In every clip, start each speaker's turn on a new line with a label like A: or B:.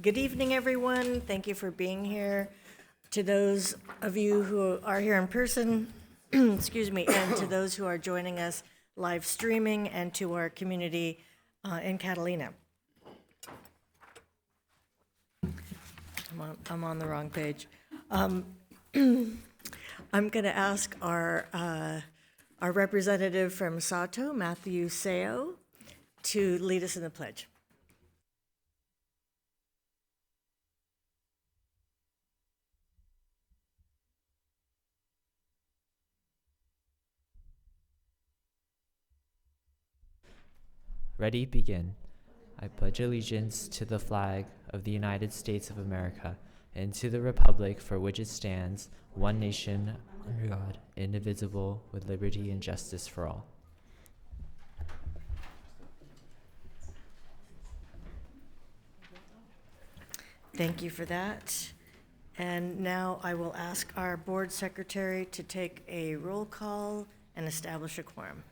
A: Good evening, everyone. Thank you for being here. To those of you who are here in person, excuse me, and to those who are joining us live streaming, and to our community in Catalina. I'm on the wrong page. I'm going to ask our representative from Sato, Matthew Seo, to lead us in the pledge.
B: Ready, begin. I pledge allegiance to the flag of the United States of America and to the republic for which it stands, one nation, under God, indivisible, with liberty and justice for all.
A: Thank you for that. And now I will ask our board secretary to take a roll call and establish a quorum.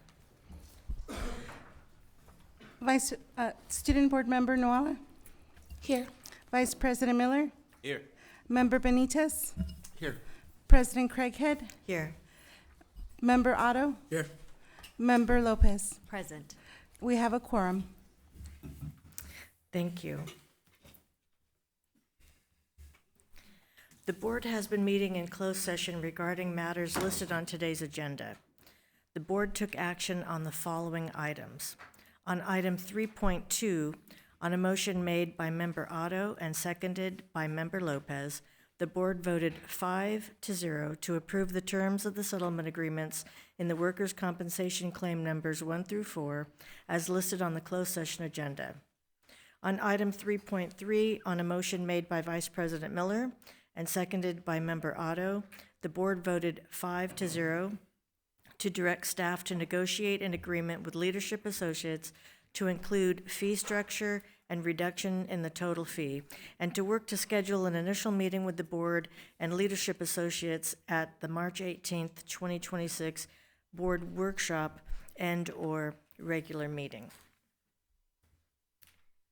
C: Student Board Member Noala?
A: Here.
C: Vice President Miller?
D: Here.
C: Member Benitez?
D: Here.
C: President Craighead?
A: Here.
C: Member Otto?
D: Here.
C: Member Lopez?
E: Present.
C: We have a quorum.
A: Thank you. The board has been meeting in closed session regarding matters listed on today's agenda. The board took action on the following items. On item 3.2, on a motion made by Member Otto and seconded by Member Lopez, the board voted 5-0 to approve the terms of the settlement agreements in the workers' compensation claim numbers 1 through 4 as listed on the closed session agenda. On item 3.3, on a motion made by Vice President Miller and seconded by Member Otto, the board voted 5-0 to direct staff to negotiate an agreement with Leadership Associates to include fee structure and reduction in the total fee, and to work to schedule an initial meeting with the board and Leadership Associates at the March 18th, 2026 board workshop and/or regular meeting.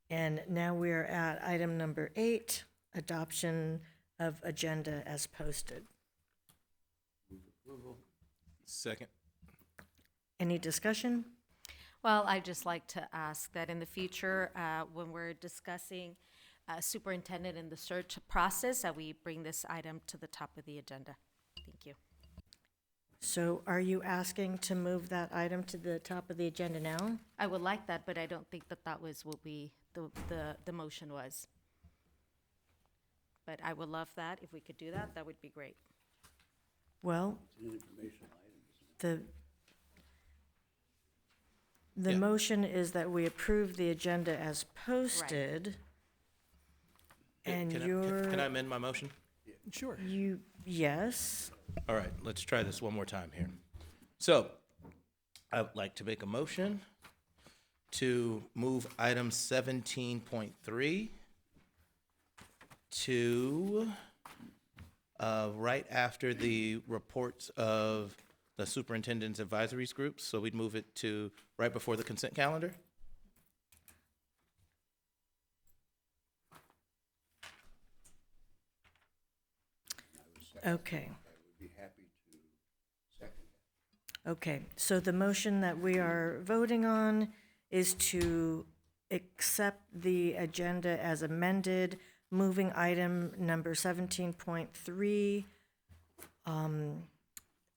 A: And now we are at item number 8, adoption of agenda as posted.
D: Second.
A: Any discussion?
E: Well, I'd just like to ask that in the future, when we're discussing superintendent and the search process, that we bring this item to the top of the agenda. Thank you.
A: So are you asking to move that item to the top of the agenda now?
E: I would like that, but I don't think that that was what the motion was. But I would love that. If we could do that, that would be great.
A: Well, the
D: Yeah.
A: motion is that we approve the agenda as posted. And
D: Can I amend my motion?
F: Sure.
A: yes.
D: All right, let's try this one more time here. So, I would like to make a motion to move item 17.3 to right after the reports of the superintendent's advisories groups. So we'd move it to right before the consent calendar.
A: Okay. Okay, so the motion that we are voting on is to accept the agenda as amended, moving item number 17.3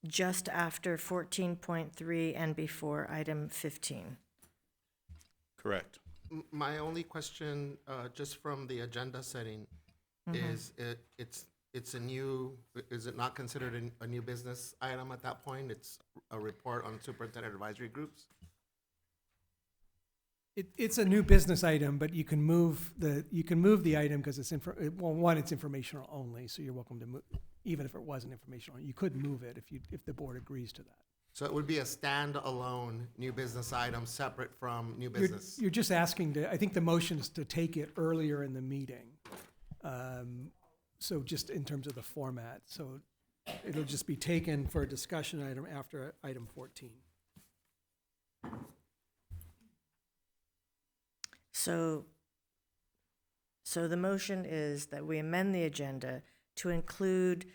A: just after 14.3 and before item 15.
D: Correct.
F: My only question, just from the agenda setting, is it's a new, is it not considered a new business item at that point? It's a report on superintendent advisory groups?
G: It's a new business item, but you can move the item because it's it's informational only. So you're welcome to move, even if it wasn't informational. You could move it if the board agrees to that.
F: So it would be a standalone new business item separate from new
G: You're,
F: business?
G: you're just asking to. I think the motion is to take it earlier in the meeting. So just in terms of the format, so it'll just be taken for a discussion item after item 14.
A: So So the motion is that we amend the agenda to include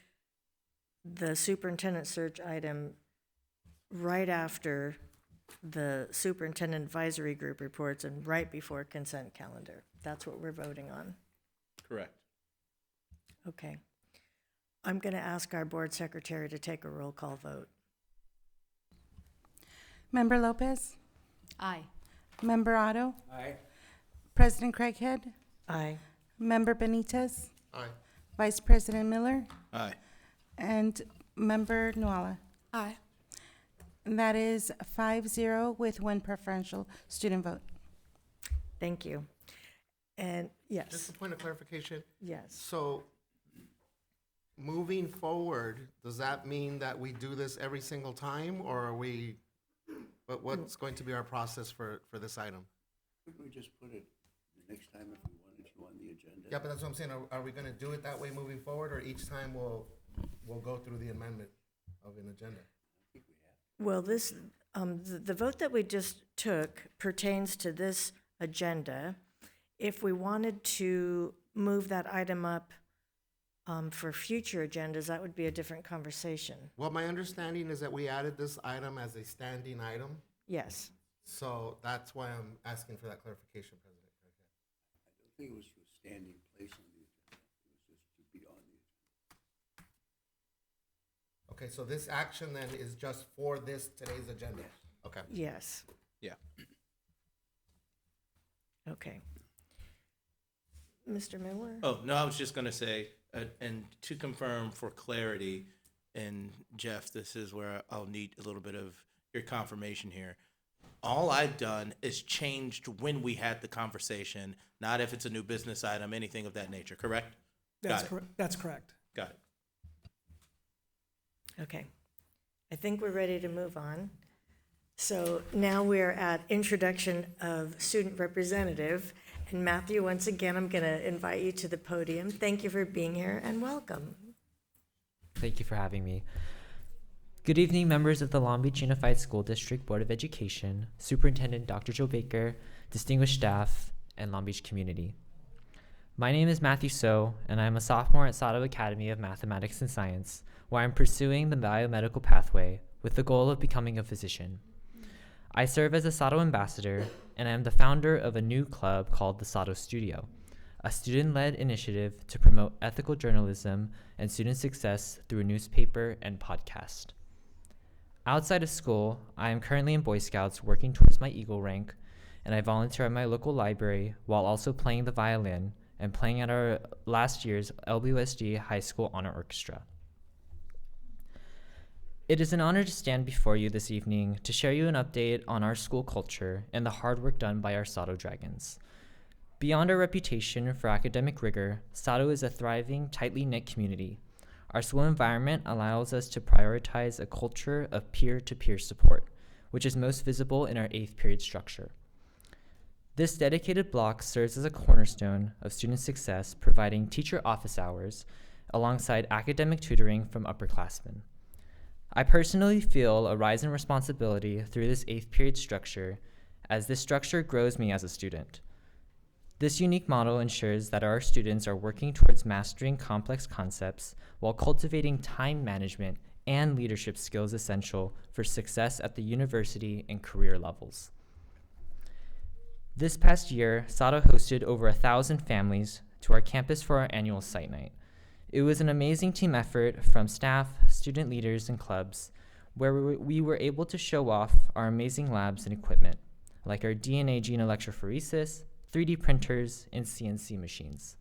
A: the superintendent search item right after the superintendent advisory group reports and right before consent calendar. That's what we're voting on.
D: Correct.
A: Okay. I'm going to ask our board secretary to take a roll call vote.
C: Member Lopez?
E: Aye.
C: Member Otto?
F: Aye.
C: President Craighead?
A: Aye.
C: Member Benitez?
F: Aye.
C: Vice President Miller?
D: Aye.
C: And Member Nuala?
E: Aye.
C: And that is 5-0 with one preferential student vote.
A: Thank you. And
F: Just
A: yes,
F: a point of clarification.
A: yes.
F: So, moving forward, does that mean that we do this every single time, or are we, what's going to be our process for this item?
H: Couldn't we just put it the next time if we wanted to on the agenda?
F: Yeah, but that's what I'm saying. Are we gonna do it that way moving forward, or each time we'll go through the amendment of an agenda?
A: Well, this, the vote that we just took pertains to this agenda. If we wanted to move that item up for future agendas, that would be a different conversation.
F: Well, my understanding is that we added this item as a standing item,
A: Yes.
F: so that's why I'm asking for that clarification, President Craighead.
H: I don't think it was to a standing place on the agenda. It was just to be on the agenda.
F: Okay, so this action then is just for today's agenda? Okay.
A: Yes.
D: Yeah.
A: Okay. Mr. Miller?
D: Oh, no, I was just going to say, and to confirm for clarity, and Jeff, this is where I'll need a little bit of your confirmation here. All I've done is changed when we had the conversation, not if it's a new business item, anything of that nature, correct?
G: That's
D: Got it.
G: correct. That's correct.
D: Got it.
A: Okay. I think we're ready to move on. So now we're at introduction of student representative. And Matthew, once again, I'm going to invite you to the podium. Thank you for being here and welcome.
B: Thank you for having me. Good evening, members of the Long Beach Unified School District Board of Education, Superintendent Dr. Joe Baker, distinguished staff, and Long Beach community. My name is Matthew So, and I'm a sophomore at Sato Academy of Mathematics and Science, where I'm pursuing the biomedical pathway with the goal of becoming a physician. I serve as a Sato ambassador, and I am the founder of a new club called the Sato Studio, a student-led initiative to promote ethical journalism and student success through a newspaper and podcast. Outside of school, I am currently in Boy Scouts working towards my Eagle rank, and I volunteer at my local library while also playing the violin and playing at our last year's LBUSD High School Honor Orchestra. It is an honor to stand before you this evening to share you an update on our school culture and the hard work done by our Sato Dragons. Beyond our reputation for academic rigor, Sato is a thriving, tightly knit community. Our school environment allows us to prioritize a culture of peer-to-peer support, which is most visible in our 8th period structure. This dedicated block serves as a cornerstone of student success, providing teacher office hours alongside academic tutoring from upperclassmen. I personally feel a rise in responsibility through this 8th period structure, as this structure grows me as a student. This unique model ensures that our students are working towards mastering complex concepts while cultivating time management and leadership skills essential for success at the university and career levels. This past year, Sato hosted over 1,000 families to our campus for our annual site night. It was an amazing team effort from staff, student leaders, and clubs, where we were able to show off our amazing labs and equipment, like our DNA gene electrophoresis, 3D printers, and CNC machines.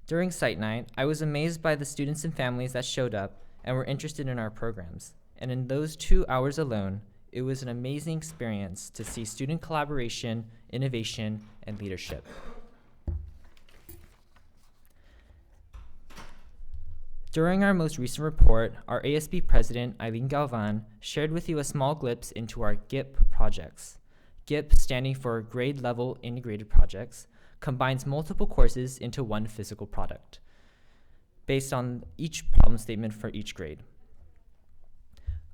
B: During site night, I was amazed by the students and families that showed up and were interested in our programs. And in those 2 hours alone, it was an amazing experience to see student collaboration, innovation, and leadership. During our most recent report, our ASB president, Eileen Galvan, shared with you a small glimpse into our GIP projects. GIP, standing for Grade Level Integrated Projects, combines multiple courses into one physical product, based on each problem statement for each grade.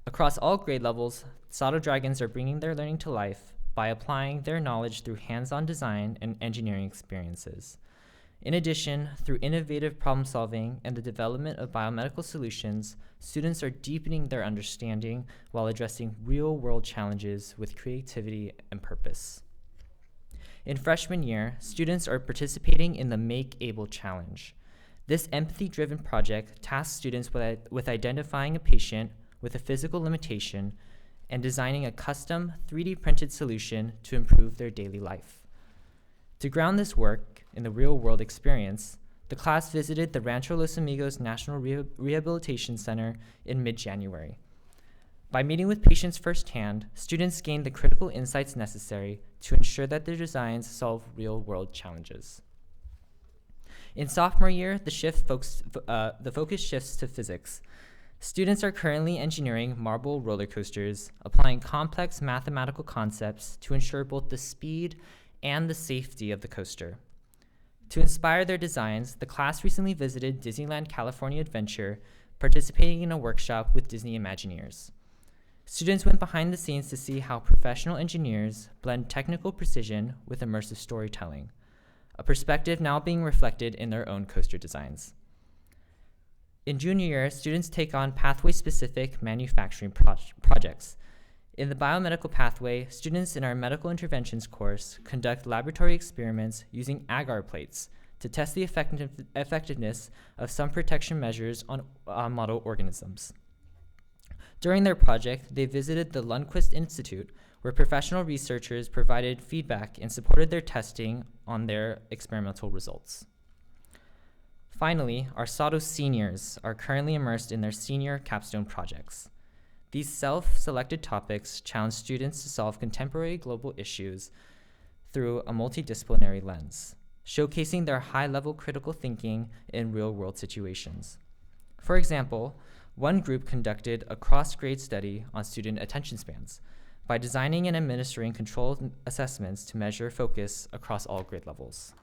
B: Across all grade levels, Sato Dragons are bringing their learning to life by applying their knowledge through hands-on design and engineering experiences. In addition, through innovative problem solving and the development of biomedical solutions, students are deepening their understanding while addressing real-world challenges with creativity and purpose. In freshman year, students are participating in the Make Able Challenge. This empathy-driven project tasks students with identifying a patient with a physical limitation and designing a custom 3D printed solution to improve their daily life. To ground this work in the real-world experience, the class visited the Rancho Los Amigos National Rehabilitation Center in mid-January. By meeting with patients firsthand, students gained the critical insights necessary to ensure that their designs solve real-world challenges. In sophomore year, the focus shifts to physics. Students are currently engineering marble roller coasters, applying complex mathematical concepts to ensure both the speed and the safety of the coaster. To inspire their designs, the class recently visited Disneyland California Adventure, participating in a workshop with Disney Imagineers. Students went behind the scenes to see how professional engineers blend technical precision with immersive storytelling, a perspective now being reflected in their own coaster designs. In junior year, students take on pathway-specific manufacturing projects. In the biomedical pathway, students in our medical interventions course conduct laboratory experiments using agar plates to test the effectiveness of some protection measures on model organisms. During their project, they visited the Lundquist Institute, where professional researchers provided feedback and supported their testing on their experimental results. Finally, our SATO seniors are currently immersed in their senior capstone projects. These self-selected topics challenge students to solve contemporary global issues through a multidisciplinary lens, showcasing their high-level critical thinking in real-world situations. For example, one group conducted a cross-grade study on student attention spans by designing and administering controlled assessments to measure focus across all grade levels.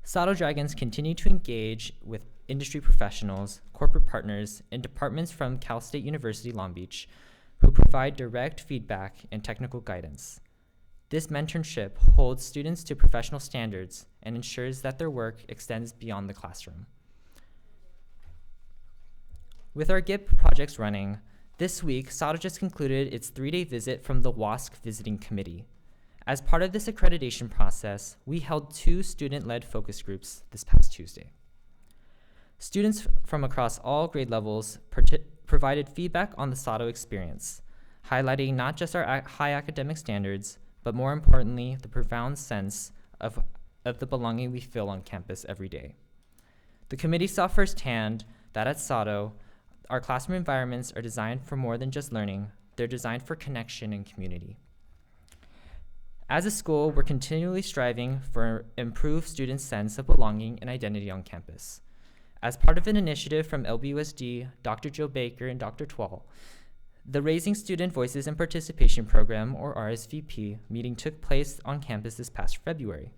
B: SATO Dragons continue to engage with industry professionals, corporate partners, and departments from Cal State University Long Beach who provide direct feedback and technical guidance. This mentorship holds students to professional standards and ensures that their work extends beyond the classroom. With our GIP projects running, this week, SATO just concluded its 3-day visit from the WASC Visiting Committee. As part of this accreditation process, we held 2 student-led focus groups this past Tuesday. Students from across all grade levels provided feedback on the SATO experience, highlighting not just our high academic standards, but more importantly, the profound sense of the belonging we feel on campus every day. The committee saw firsthand that at SATO, our classroom environments are designed for more than just learning, they're designed for connection and community. As a school, we're continually striving for improved students' sense of belonging and identity on campus. As part of an initiative from LBUSD, Dr. Joe Baker and Dr. Twall, the Raising Student Voices and Participation Program, or RSVP, meeting took place on campus this past February,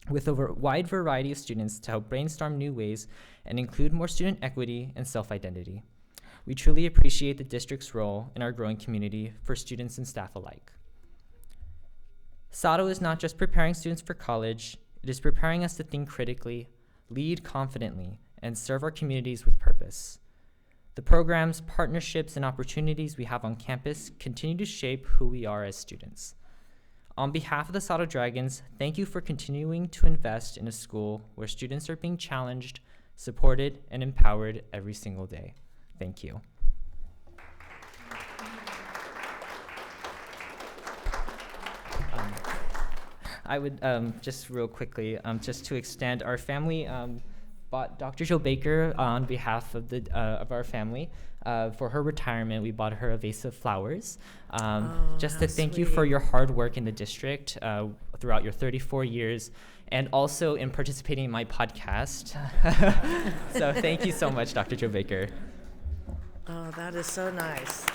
B: with a wide variety of students to help brainstorm new ways and include more student equity and self-identity. We truly appreciate the district's role in our growing community for students and staff alike. SATO is not just preparing students for college, it is preparing us to think critically, lead confidently, and serve our communities with purpose. The programs, partnerships, and opportunities we have on campus continue to shape who we are as students. On behalf of the SATO Dragons, thank you for continuing to invest in a school where students are being challenged, supported, and empowered every single day. Thank you. I would just real quickly, just to extend, our family bought Dr. Joe Baker on behalf of our family. For her retirement, we bought her a vase of flowers. Just to thank you for your hard work in the district throughout your 34 years, and also in participating in my podcast. So thank you so much, Dr. Joe Baker.
A: Oh, that is so nice.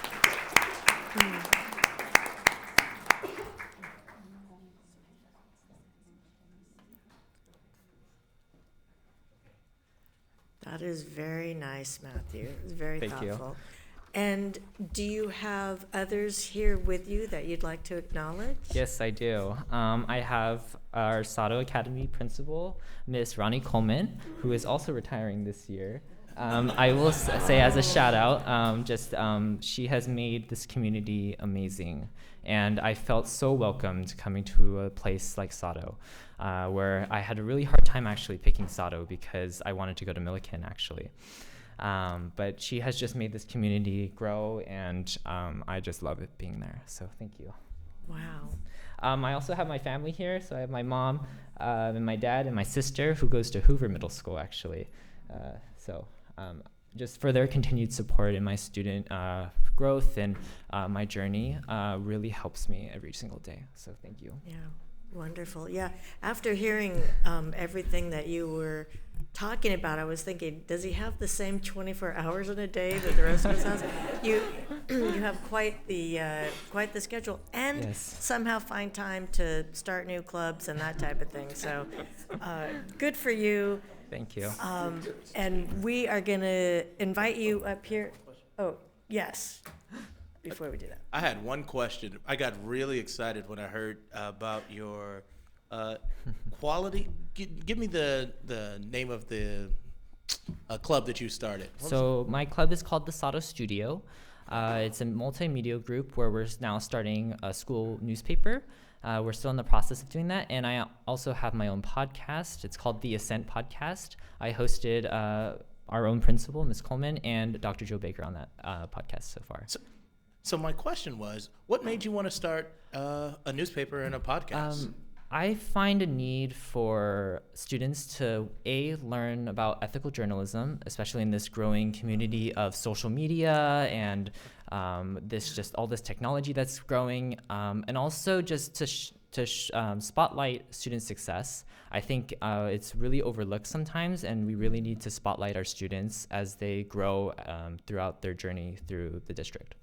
A: That is very nice, Matthew. It's very
B: Thank you.
A: thoughtful. And do you have others here with you that you'd like to acknowledge?
B: Yes, I do. I have our Sato Academy principal, Miss Ronnie Coleman, who is also retiring this year. I will say as a shout out, she has made this community amazing. And I felt so welcomed coming to a place like Sato, where I had a really hard time actually picking Sato because I wanted to go to Milliken actually. But she has just made this community grow, and I just love it being there. So thank you.
A: Wow.
B: I also have my family here. So I have my mom and my dad and my sister who goes to Hoover Middle School, actually. Just for their continued support in my student growth and my journey really helps me every single day. So thank you.
A: Yeah, wonderful. Yeah, after hearing everything that you were talking about, I was thinking, does he have the same 24 hours in a day that the rest of us has? You have quite the schedule, and
B: Yes.
A: somehow find time to start new clubs and that type of thing. So, good for you.
B: Thank you.
A: And we are going to invite you up here. Oh, yes. Before we do that.
D: I had one question. I got really excited when I heard about your quality. Give me the name of the club that you started.
B: So my club is called the Sato Studio. It's a multimedia group where we're now starting a school newspaper. We're still in the process of doing that. And I also have my own podcast. It's called The Ascent Podcast. I hosted our own principal, Ms. Coleman, and Dr. Joe Baker on that podcast so far.
D: So my question was, what made you want to start a newspaper and a podcast?
B: I find a need for students to learn about ethical journalism, especially in this growing community of social media and all this technology that's growing, and also just to spotlight student success. I think it's really overlooked sometimes, and we really need to spotlight our students as they grow throughout their journey through the district.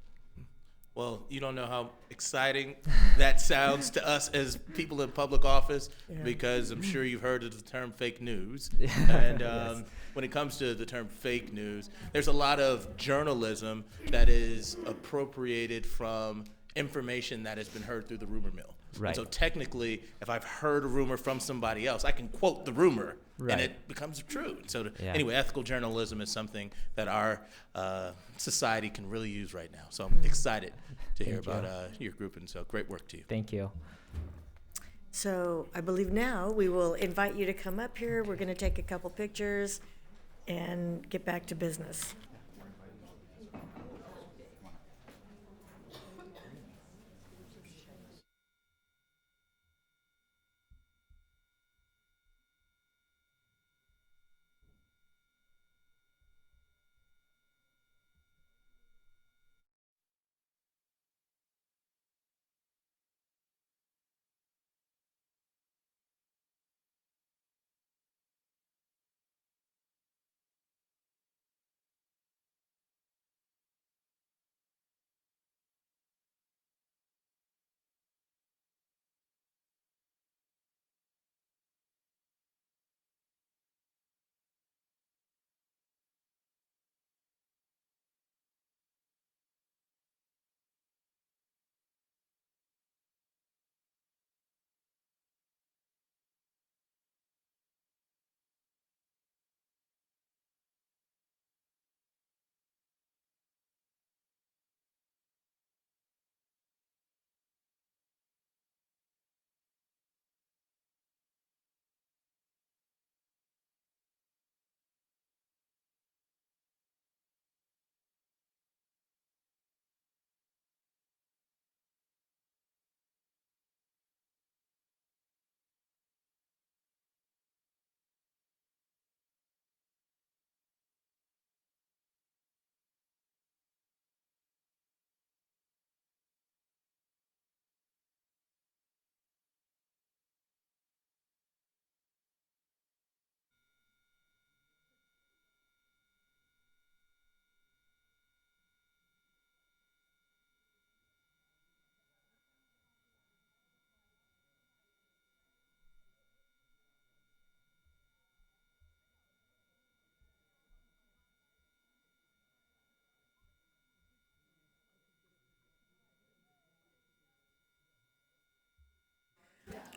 D: Well, you don't know how exciting that sounds to us as people in public office, because I'm sure you've heard of the term fake news. And
B: Yes.
D: when it comes to the term fake news, there's a lot of journalism that is appropriated from information that has been heard through the rumor mill.
B: Right.
D: And so technically, if I've heard a rumor from somebody else, I can quote the rumor,
B: Right.
D: and it becomes true. So
B: Yeah.
D: anyway, ethical journalism is something that our society can really use right now. So I'm excited to hear
B: Thank you.
D: about your group, and so great work to you.
B: Thank you.
A: So I believe now we will invite you to come up here. We're going to take a couple pictures and get back to business.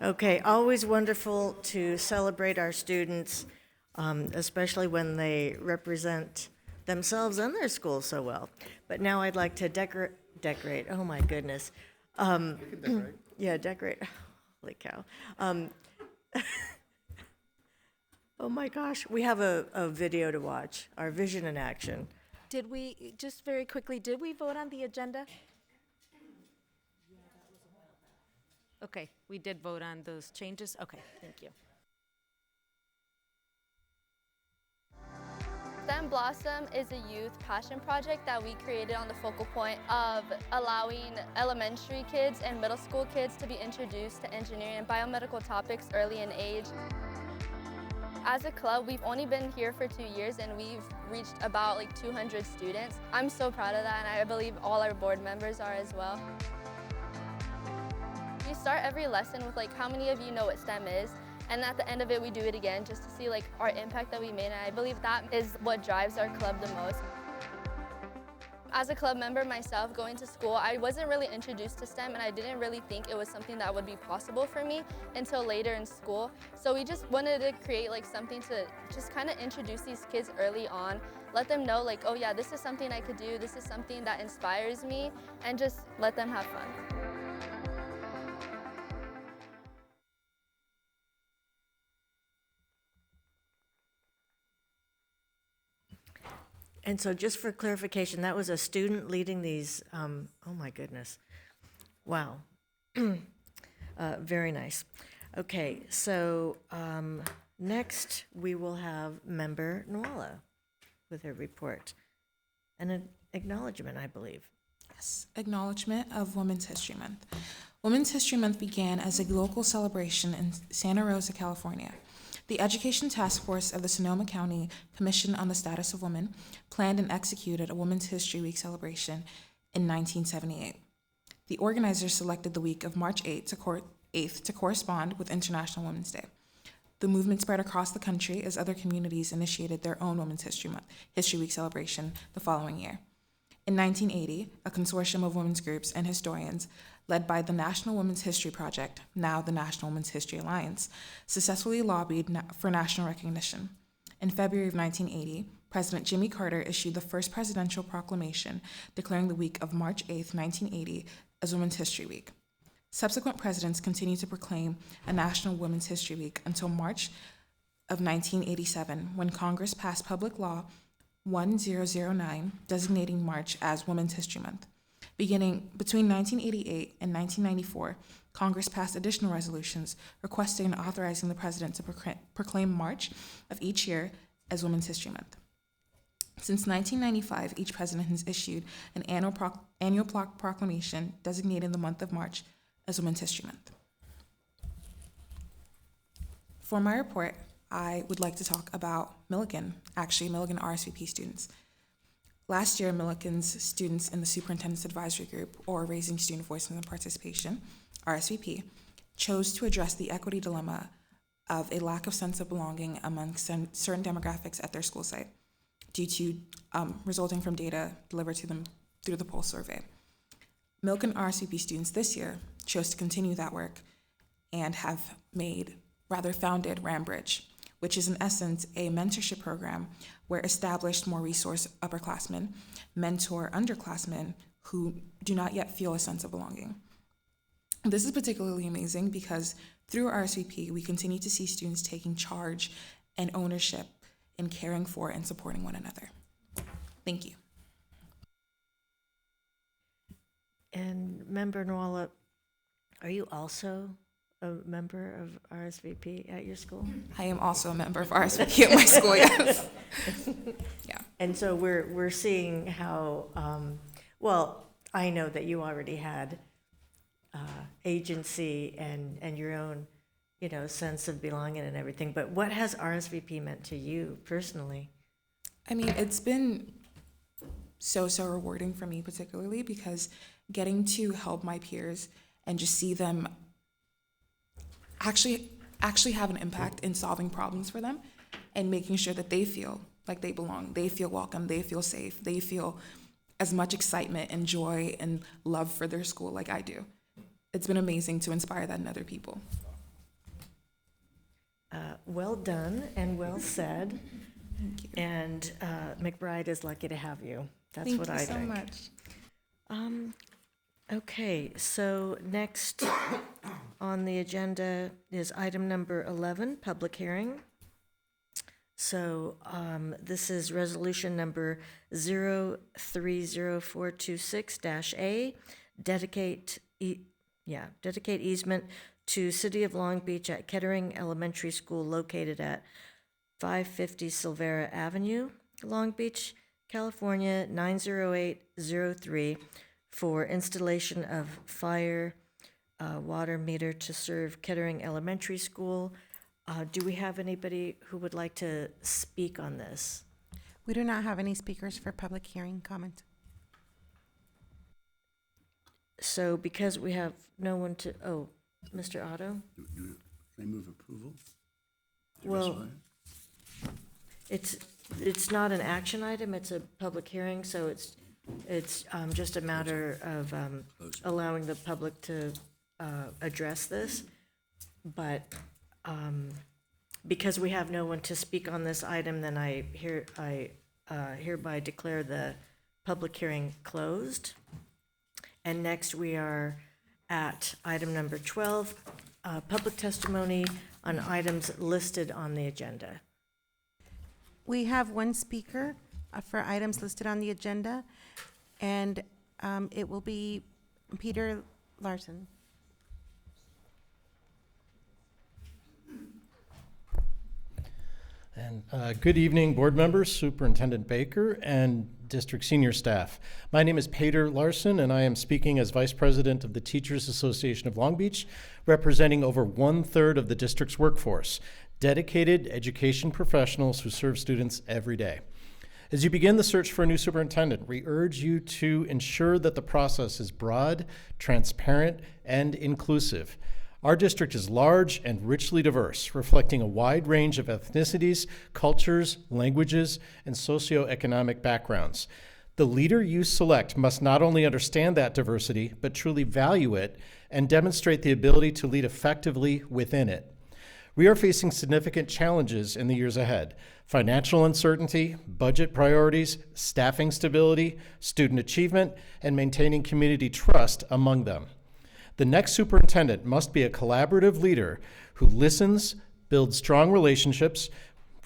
A: Okay, always wonderful to celebrate our students, especially when they represent themselves and their school so well. But now I'd like to decorate, oh my goodness. Yeah, decorate, holy cow. Oh my gosh, we have a video to watch, our vision in action.
E: Did we, just very quickly, did we vote on the agenda? Okay, we did vote on those changes? Okay, thank you.
I: STEM Blossom is a youth passion project that we created on the focal point of allowing elementary kids and middle school kids to be introduced to engineering and biomedical topics early in age. As a club, we've only been here for 2 years and we've reached about like 200 students. I'm so proud of that, and I believe all our board members are as well. We start every lesson with like, how many of you know what STEM is? And at the end of it, we do it again just to see like our impact that we made, and I believe that is what drives our club the most. As a club member myself, going to school, I wasn't really introduced to STEM, and I didn't really think it was something that would be possible for me until later in school. So we just wanted to create like something to just kind of introduce these kids early on, let them know like, oh yeah, this is something I could do, this is something that inspires me, and just let them have fun.
A: And so just for clarification, that was a student leading these, oh my goodness. Wow. Very nice. Okay, so next we will have Member Nwala with her report. And an acknowledgement, I believe.
J: Yes, acknowledgement of Women's History Month. Women's History Month began as a local celebration in Santa Rosa, California. The Education Task Force of the Sonoma County Commission on the Status of Women planned and executed a Women's History Week celebration in 1978. The organizers selected the week of March 8th to correspond with International Women's Day. The movement spread across the country as other communities initiated their own Women's History Week celebration the following year. In 1980, a consortium of women's groups and historians led by the National Women's History Project, now the National Women's History Alliance, successfully lobbied for national recognition. In February of 1980, President Jimmy Carter issued the first presidential proclamation declaring the week of March 8, 1980 as Women's History Week. Subsequent presidents continued to proclaim a National Women's History Week until March of 1987, when Congress passed Public Law 1009, designating March as Women's History Month. Beginning between 1988 and 1994, Congress passed additional resolutions requesting and authorizing the president to proclaim March of each year as Women's History Month. Since 1995, each president has issued an annual proclamation designating the month of March as Women's History Month. For my report, I would like to talk about Millikan RSVP students. Last year, Millikan's students in the Superintendent's Advisory Group, or Raising Student Voices and Participation, RSVP, chose to address the equity dilemma of a lack of sense of belonging among certain demographics at their school site due to resulting from data delivered to them through the Pulse survey. Millikan RSVP students this year chose to continue that work and have founded Rambridge, which is in essence a mentorship program where established, more resource upperclassmen mentor underclassmen who do not yet feel a sense of belonging. This is particularly amazing because through RSVP, we continue to see students taking charge and ownership in caring for and supporting one another. Thank you.
A: And Member Nwala, are you also a member of RSVP at your school?
J: I am also a member of RSVP at my school, yes. Yeah.
A: And so we're seeing how, well, I know that you already had agency and your own, sense of belonging and everything, but what has RSVP meant to you personally?
J: I mean, it's been so rewarding for me particularly because getting to help my peers and just see them actually have an impact in solving problems for them and making sure that they feel like they belong, they feel welcome, they feel safe, they feel as much excitement and joy and love for their school like I do. It's been amazing to inspire that in other people.
A: Well done and well said. And McBride is lucky to have you. That's what I think.
C: Thank you so much.
A: Okay, so next on the agenda is item number 11, public hearing. So this is resolution number 030426-A, dedicate easement to City of Long Beach at Kettering Elementary School located at 550 Silvera Avenue, Long Beach, California, 90803, for installation of fire water meter to serve Kettering Elementary School. Do we have anybody who would like to speak on this?
C: We do not have any speakers for public hearing comment.
A: So because we have no one to, Mr. Otto?
H: Can I move approval?
A: Well, it's not an action item, it's a public hearing, so it's just a matter of allowing the public to address this. But because we have no one to speak on this item, then I hereby declare the public hearing closed. And next we are at item number 12, public testimony on items listed on the agenda.
C: We have one speaker for items listed on the agenda, and it will be Peter Larson.
K: And good evening, board members, Superintendent Baker, and district senior staff. My name is Peter Larson, and I am speaking as Vice President of the Teachers Association of Long Beach, representing over 1/3 of the district's workforce, dedicated education professionals who serve students every day. As you begin the search for a new superintendent, we urge you to ensure that the process is broad, transparent, and inclusive. Our district is large and richly diverse, reflecting a wide range of ethnicities, cultures, languages, and socioeconomic backgrounds. The leader you select must not only understand that diversity, but truly value it and demonstrate the ability to lead effectively within it. We are facing significant challenges in the years ahead: financial uncertainty, budget priorities, staffing stability, student achievement, and maintaining community trust among them. The next superintendent must be a collaborative leader who listens, builds strong relationships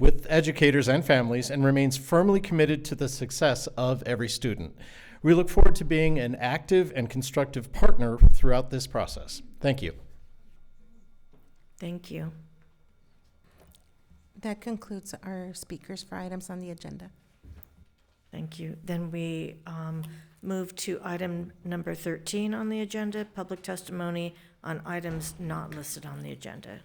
K: with educators and families, and remains firmly committed to the success of every student. We look forward to being an active and constructive partner throughout this process. Thank you.
A: Thank you.
C: That concludes our speakers for items on the agenda.
A: Thank you. Then we move to item number 13 on the agenda, public testimony on items not listed on the agenda.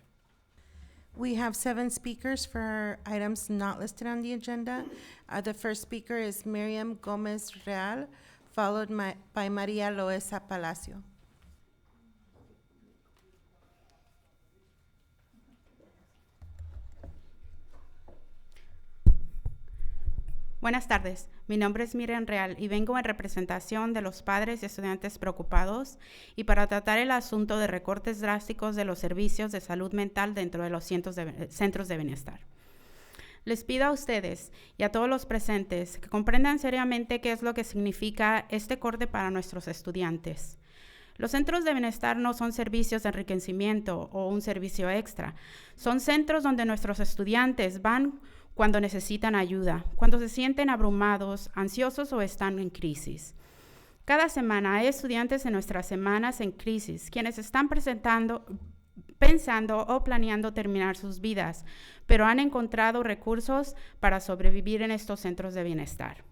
C: We have 7 speakers for items not listed on the agenda. The first speaker is Miriam Gomez Real, followed by Maria Loesa Palacio.
L: Buenas tardes, mi nombre es Miriam Real y vengo en representación de los padres y estudiantes preocupados y para tratar el asunto de recortes drásticos de los servicios de salud mental dentro de los centros de bienestar. Les pido a ustedes y a todos los presentes que comprendan seriamente qué es lo que significa este corte para nuestros estudiantes. Los centros de bienestar no son servicios de enriquecimiento o un servicio extra. Son centros donde nuestros estudiantes van cuando necesitan ayuda, cuando se sienten abrumados, ansiosos o están en crisis. Cada semana hay estudiantes en nuestras semanas en crisis, quienes están pensando o planeando terminar sus vidas, pero han encontrado recursos para sobrevivir en estos centros de bienestar.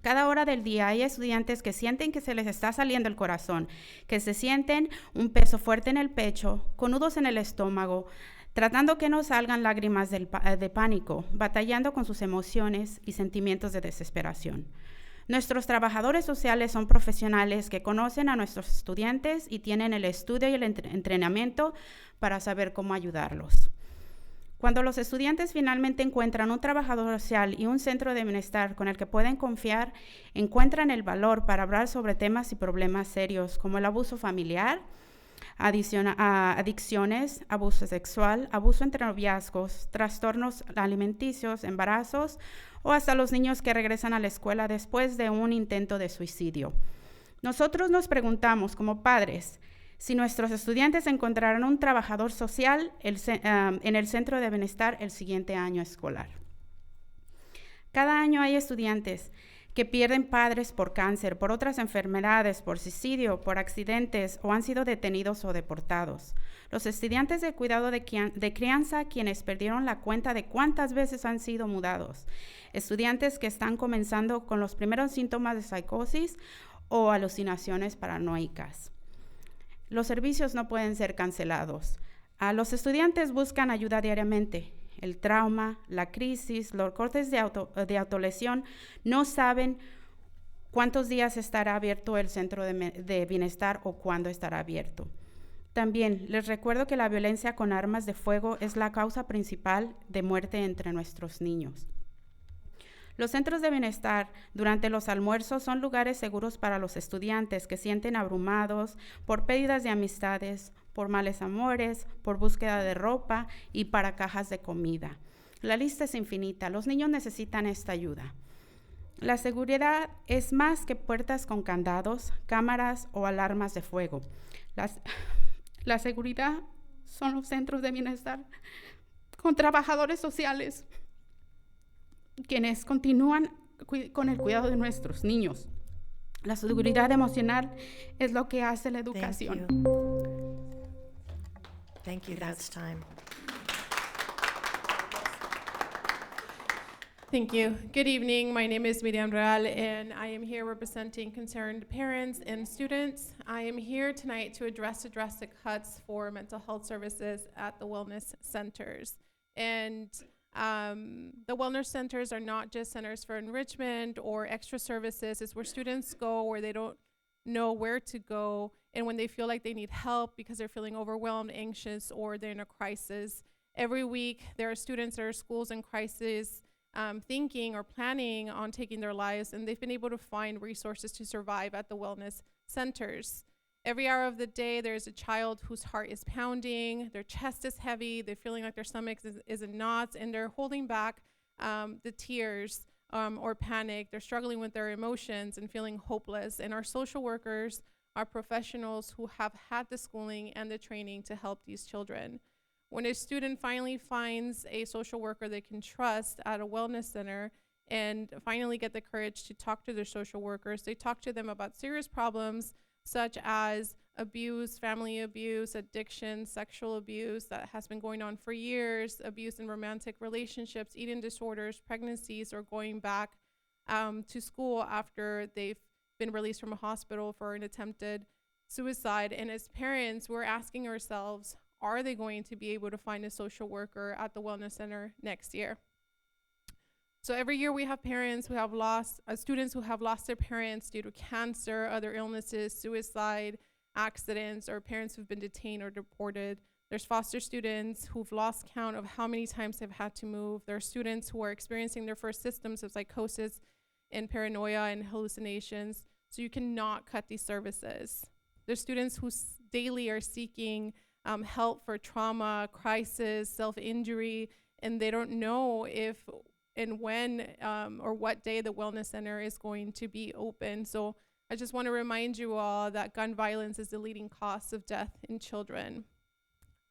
L: Cada hora del día hay estudiantes que sienten que se les está saliendo el corazón, que se sienten un peso fuerte en el pecho, con nudos en el estómago, tratando que no salgan lágrimas de pánico, batallando con sus emociones y sentimientos de desesperación. Nuestros trabajadores sociales son profesionales que conocen a nuestros estudiantes y tienen el estudio y el entrenamiento para saber cómo ayudarlos. Cuando los estudiantes finalmente encuentran un trabajador social y un centro de bienestar con el que pueden confiar, encuentran el valor para hablar sobre temas y problemas serios como el abuso familiar, adicciones, abuso sexual, abuso entre noviazgos, trastornos alimenticios, embarazos o hasta los niños que regresan a la escuela después de un intento de suicidio. Nosotros nos preguntamos como padres si nuestros estudiantes encontrarán un trabajador social en el centro de bienestar el siguiente año escolar. Cada año hay estudiantes que pierden padres por cáncer, por otras enfermedades, por suicidio, por accidentes o han sido detenidos o deportados. Los estudiantes de cuidado de crianza quienes perdieron la cuenta de cuántas veces han sido mudados. Estudiantes que están comenzando con los primeros síntomas de psicosis o alucinaciones paranoicas. Los servicios no pueden ser cancelados. Los estudiantes buscan ayuda diariamente. El trauma, la crisis, los cortes de autolesión no saben cuántos días estará abierto el centro de bienestar o cuándo estará abierto. También les recuerdo que la violencia con armas de fuego es la causa principal de muerte entre nuestros niños. Los centros de bienestar durante los almuerzos son lugares seguros para los estudiantes que sienten abrumados por pérdidas de amistades, por males amores, por búsqueda de ropa y para cajas de comida. La lista es infinita. Los niños necesitan esta ayuda. La seguridad es más que puertas con candados, cámaras o alarmas de fuego. La seguridad son los centros de bienestar con trabajadores sociales quienes continúan con el cuidado de nuestros niños. La seguridad emocional es lo que hace la educación.
A: Thank you, that's time.
M: Thank you. Good evening. My name is Miriam Real, and I am here representing concerned parents and students. I am here tonight to address the drastic cuts for mental health services at the wellness centers. And the wellness centers are not just centers for enrichment or extra services. It's where students go where they don't know where to go and when they feel like they need help because they're feeling overwhelmed, anxious, or they're in a crisis. Every week, there are students or schools in crisis thinking or planning on taking their lives, and they've been able to find resources to survive at the wellness centers. Every hour of the day, there's a child whose heart is pounding, their chest is heavy, they're feeling like their stomach is in knots, and they're holding back the tears or panic. They're struggling with their emotions and feeling hopeless. And our social workers are professionals who have had the schooling and the training to help these children. When a student finally finds a social worker they can trust at a wellness center and finally get the courage to talk to their social workers, they talk to them about serious problems such as abuse, family abuse, addiction, sexual abuse that has been going on for years, abuse in romantic relationships, eating disorders, pregnancies, or going back to school after they've been released from a hospital for an attempted suicide. And as parents, we're asking ourselves, are they going to be able to find a social worker at the wellness center next year? So every year we have parents who have lost, students who have lost their parents due to cancer, other illnesses, suicide, accidents, or parents who've been detained or deported. There's foster students who've lost count of how many times they've had to move. There are students who are experiencing their first symptoms of psychosis and paranoia and hallucinations. So you cannot cut these services. There's students who daily are seeking help for trauma, crisis, self-injury, and they don't know if and when or what day the wellness center is going to be open. So I just want to remind you all that gun violence is the leading cause of death in children.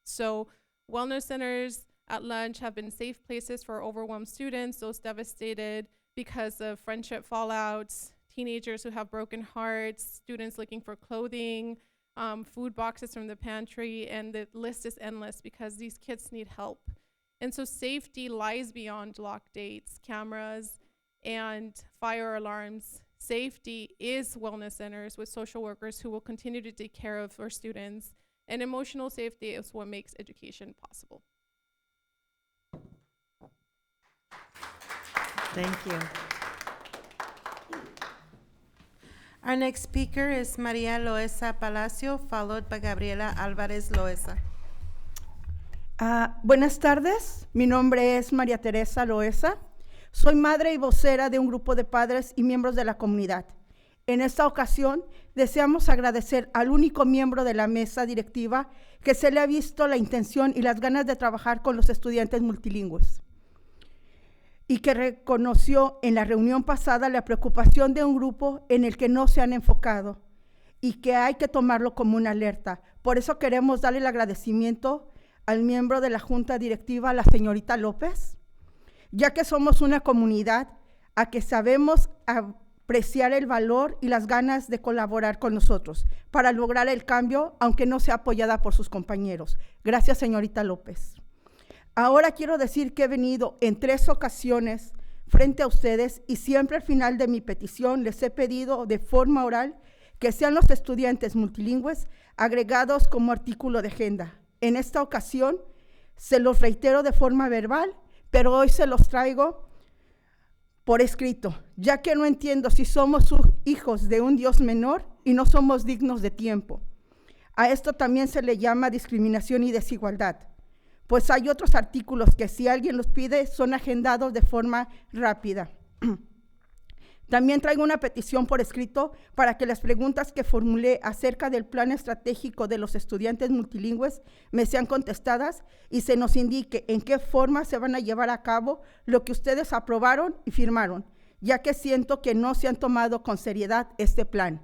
M: So wellness centers at lunch have been safe places for overwhelmed students, those devastated because of friendship fallouts, teenagers who have broken hearts, students looking for clothing, food boxes from the pantry, and the list is endless because these kids need help. And so safety lies beyond lock dates, cameras, and fire alarms. Safety is wellness centers with social workers who will continue to take care of our students. And emotional safety is what makes education possible.
A: Thank you.
C: Our next speaker is Maria Loesa Palacio, followed by Gabriela Álvarez Loesa.
N: Buenas tardes, mi nombre es María Teresa Loesa. Soy madre y vocera de un grupo de padres y miembros de la comunidad. En esta ocasión, deseamos agradecer al único miembro de la mesa directiva que se le ha visto la intención y las ganas de trabajar con los estudiantes multilingües y que reconoció en la reunión pasada la preocupación de un grupo en el que no se han enfocado y que hay que tomarlo como una alerta. Por eso queremos darle el agradecimiento al miembro de la Junta Directiva, la señorita López, ya que somos una comunidad a que sabemos apreciar el valor y las ganas de colaborar con nosotros para lograr el cambio, aunque no sea apoyada por sus compañeros. Gracias, señorita López. Ahora quiero decir que he venido en 3 ocasiones frente a ustedes y siempre al final de mi petición les he pedido de forma oral que sean los estudiantes multilingües agregados como artículo de agenda. En esta ocasión se los reitero de forma verbal, pero hoy se los traigo por escrito, ya que no entiendo si somos hijos de un Dios menor y no somos dignos de tiempo. A esto también se le llama discriminación y desigualdad, pues hay otros artículos que si alguien los pide son agendados de forma rápida. También traigo una petición por escrito para que las preguntas que formulé acerca del plan estratégico de los estudiantes multilingües me sean contestadas y se nos indique en qué forma se van a llevar a cabo lo que ustedes aprobaron y firmaron, ya que siento que no se han tomado con seriedad este plan.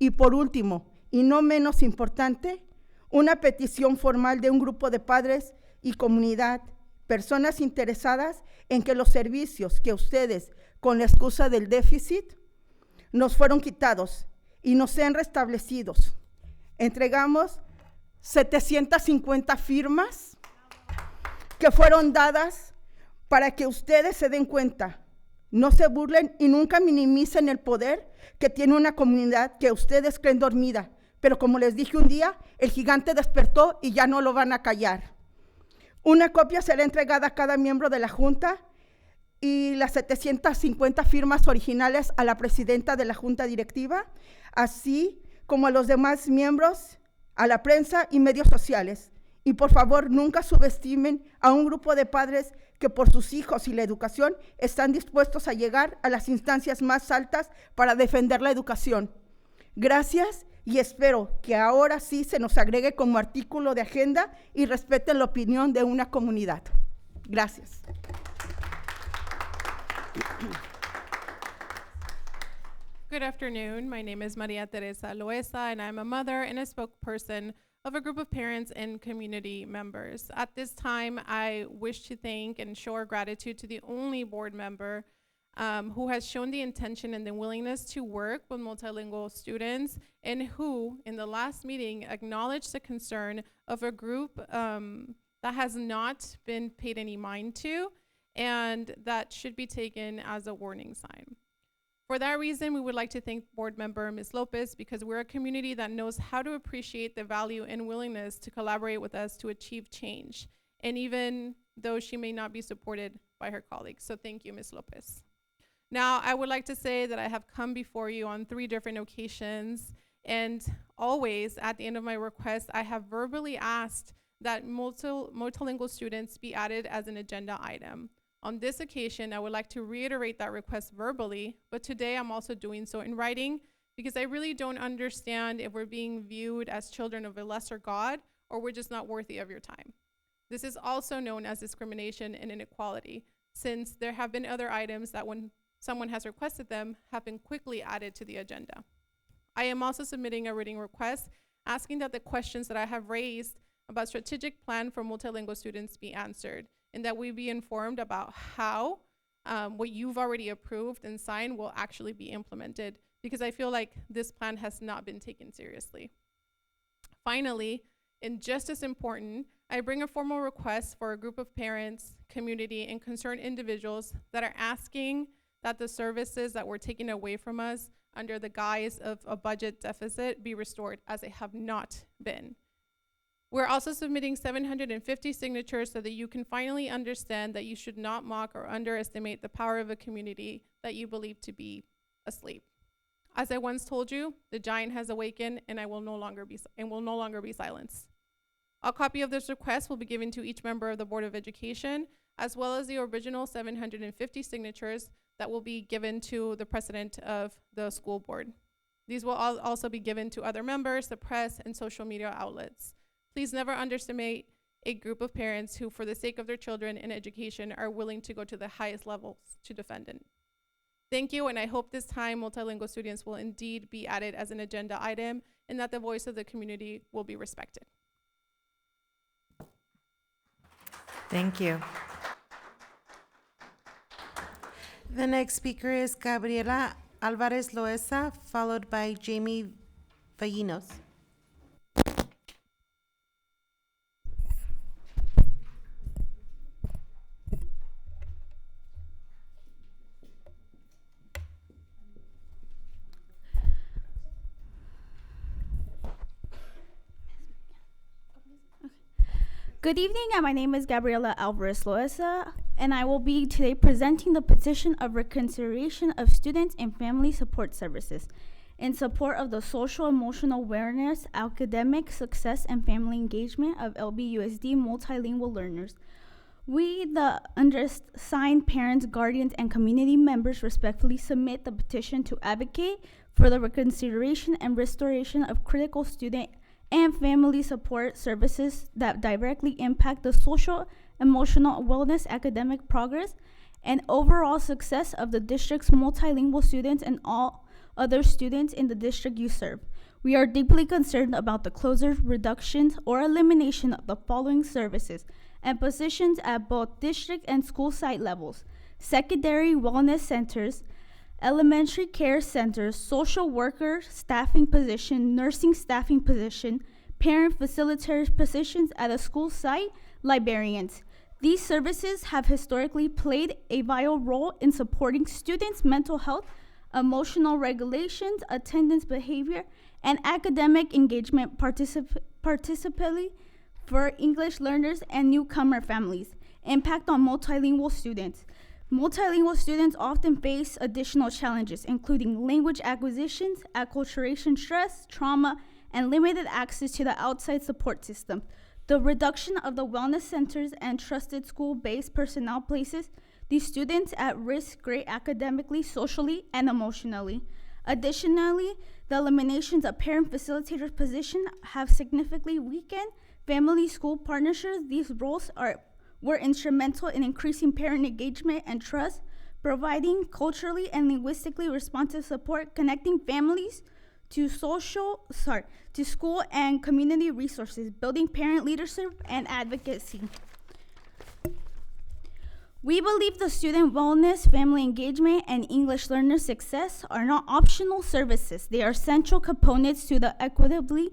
N: Y por último, y no menos importante, una petición formal de un grupo de padres y comunidad, personas interesadas en que los servicios que ustedes, con la excusa del déficit, nos fueron quitados y nos sean restablecidos. Entregamos 750 firmas que fueron dadas para que ustedes se den cuenta, no se burlen y nunca minimicen el poder que tiene una comunidad que ustedes creen dormida. Pero como les dije un día, el gigante despertó y ya no lo van a callar. Una copia será entregada a cada miembro de la Junta y las 750 firmas originales a la presidenta de la Junta Directiva, así como a los demás miembros, a la prensa y medios sociales. Y por favor, nunca subestimen a un grupo de padres que por sus hijos y la educación están dispuestos a llegar a las instancias más altas para defender la educación. Gracias y espero que ahora sí se nos agregue como artículo de agenda y respeten la opinión de una comunidad. Gracias.
M: Good afternoon. My name is Maria Teresa Loesa, and I'm a mother and a spokesperson of a group of parents and community members. At this time, I wish to thank and show our gratitude to the only board member who has shown the intention and the willingness to work with multilingual students, and who, in the last meeting, acknowledged the concern of a group that has not been paid any mind to, and that should be taken as a warning sign. For that reason, we would like to thank board member Ms. Lopez, because we're a community that knows how to appreciate the value and willingness to collaborate with us to achieve change, and even though she may not be supported by her colleagues. So thank you, Ms. Lopez. Now, I would like to say that I have come before you on 3 different occasions, and always at the end of my request, I have verbally asked that multilingual students be added as an agenda item. On this occasion, I would like to reiterate that request verbally, but today I'm also doing so in writing, because I really don't understand if we're being viewed as children of a lesser God or we're just not worthy of your time. This is also known as discrimination and inequality, since there have been other items that when someone has requested them have been quickly added to the agenda. I am also submitting a written request asking that the questions that I have raised about strategic plan for multilingual students be answered, and that we be informed about how what you've already approved and signed will actually be implemented, because I feel like this plan has not been taken seriously. Finally, and just as important, I bring a formal request for a group of parents, community, and concerned individuals that are asking that the services that were taken away from us under the guise of a budget deficit be restored, as they have not been. We're also submitting 750 signatures so that you can finally understand that you should not mock or underestimate the power of a community that you believe to be asleep. As I once told you, the giant has awakened, and will no longer be silenced. A copy of this request will be given to each member of the Board of Education, as well as the original 750 signatures that will be given to the president of the school board. These will also be given to other members, the press, and social media outlets. Please never underestimate a group of parents who, for the sake of their children and education, are willing to go to the highest levels to defend it. Thank you, and I hope this time multilingual students will indeed be added as an agenda item and that the voice of the community will be respected.
A: Thank you.
C: The next speaker is Gabriela Alvarez Loesa, followed by Jamie Vallinos.
O: Good evening, and my name is Gabriela Alvarez Loesa, and I will be today presenting the petition of reconciliation of students and family support services in support of the social emotional awareness, academic success, and family engagement of LBUSD multilingual learners. We, the undersigned parents, guardians, and community members respectfully submit the petition to advocate for the reconciliation and restoration of critical student and family support services that directly impact the social, emotional wellness, academic progress, and overall success of the district's multilingual students and all other students in the district you serve. We are deeply concerned about the closure, reductions, or elimination of the following services and positions at both district and school site levels: secondary wellness centers, elementary care centers, social worker staffing position, nursing staffing position, parent facilitator positions at a school site, librarians. These services have historically played a vital role in supporting students' mental health, emotional regulations, attendance behavior, and academic engagement, particularly for English learners and newcomer families. Impact on multilingual students. Multilingual students often face additional challenges, including language acquisitions, acculturation stress, trauma, and limited access to the outside support system. The reduction of the wellness centers and trusted school-based personnel places these students at risk great academically, socially, and emotionally. Additionally, the eliminations of parent facilitators position have significantly weakened family-school partnerships. These roles were instrumental in increasing parent engagement and trust, providing culturally and linguistically responsive support, connecting families to school and community resources, building parent leadership and advocacy. We believe the student wellness, family engagement, and English learner success are not optional services. They are central components to the equitably